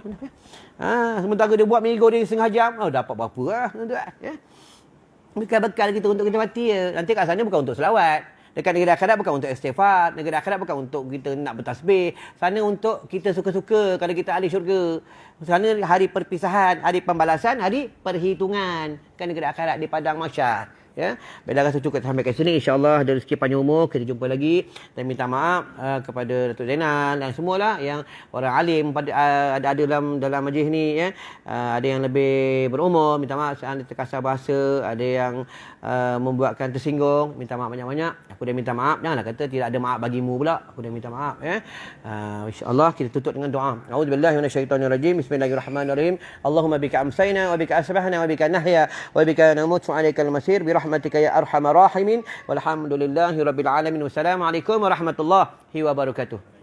Sementara dia buat mi goreng setengah jam, dapat berapa lah, tuan-tuan, ya. Bekal-bekal kita untuk kita mati ya. Nanti kat sana bukan untuk selawat. Dekat negara akhirat bukan untuk istighfar. Negara akhirat bukan untuk kita nak bertasbih. Sana untuk kita suka-suka kalau kita ahli syurga. Sana hari perpisahan, hari pembalasan, hari perhitungan. Kan negara akhirat di padang mahsyar. Ya, baiklah, rasa cukup sampai kat sini. InsyaAllah ada rezeki panjang umur. Kita jumpa lagi. Dan minta maaf kepada Datuk Zainal dan semualah yang orang alim ada dalam majlis ni. Ya. Ada yang lebih berumur, minta maaf ada terkasar bahasa. Ada yang membuatkan tersinggung, minta maaf banyak-banyak. Aku dah minta maaf. Janganlah kata tidak ada maaf bagimu pula. Aku dah minta maaf. Ya. InsyaAllah kita tutup dengan doa. A'udzubillahi minasyaitonirrajim. Bismillahirrahmanirrahim. Allahumma bika amsayna wa bika asbahna wa bika nahya wa bika namutu alaikal masir برحمتك يا أرحم الراحمين والحمد لله رب العالمين والسلام عليكم ورحمة الله وبركاته.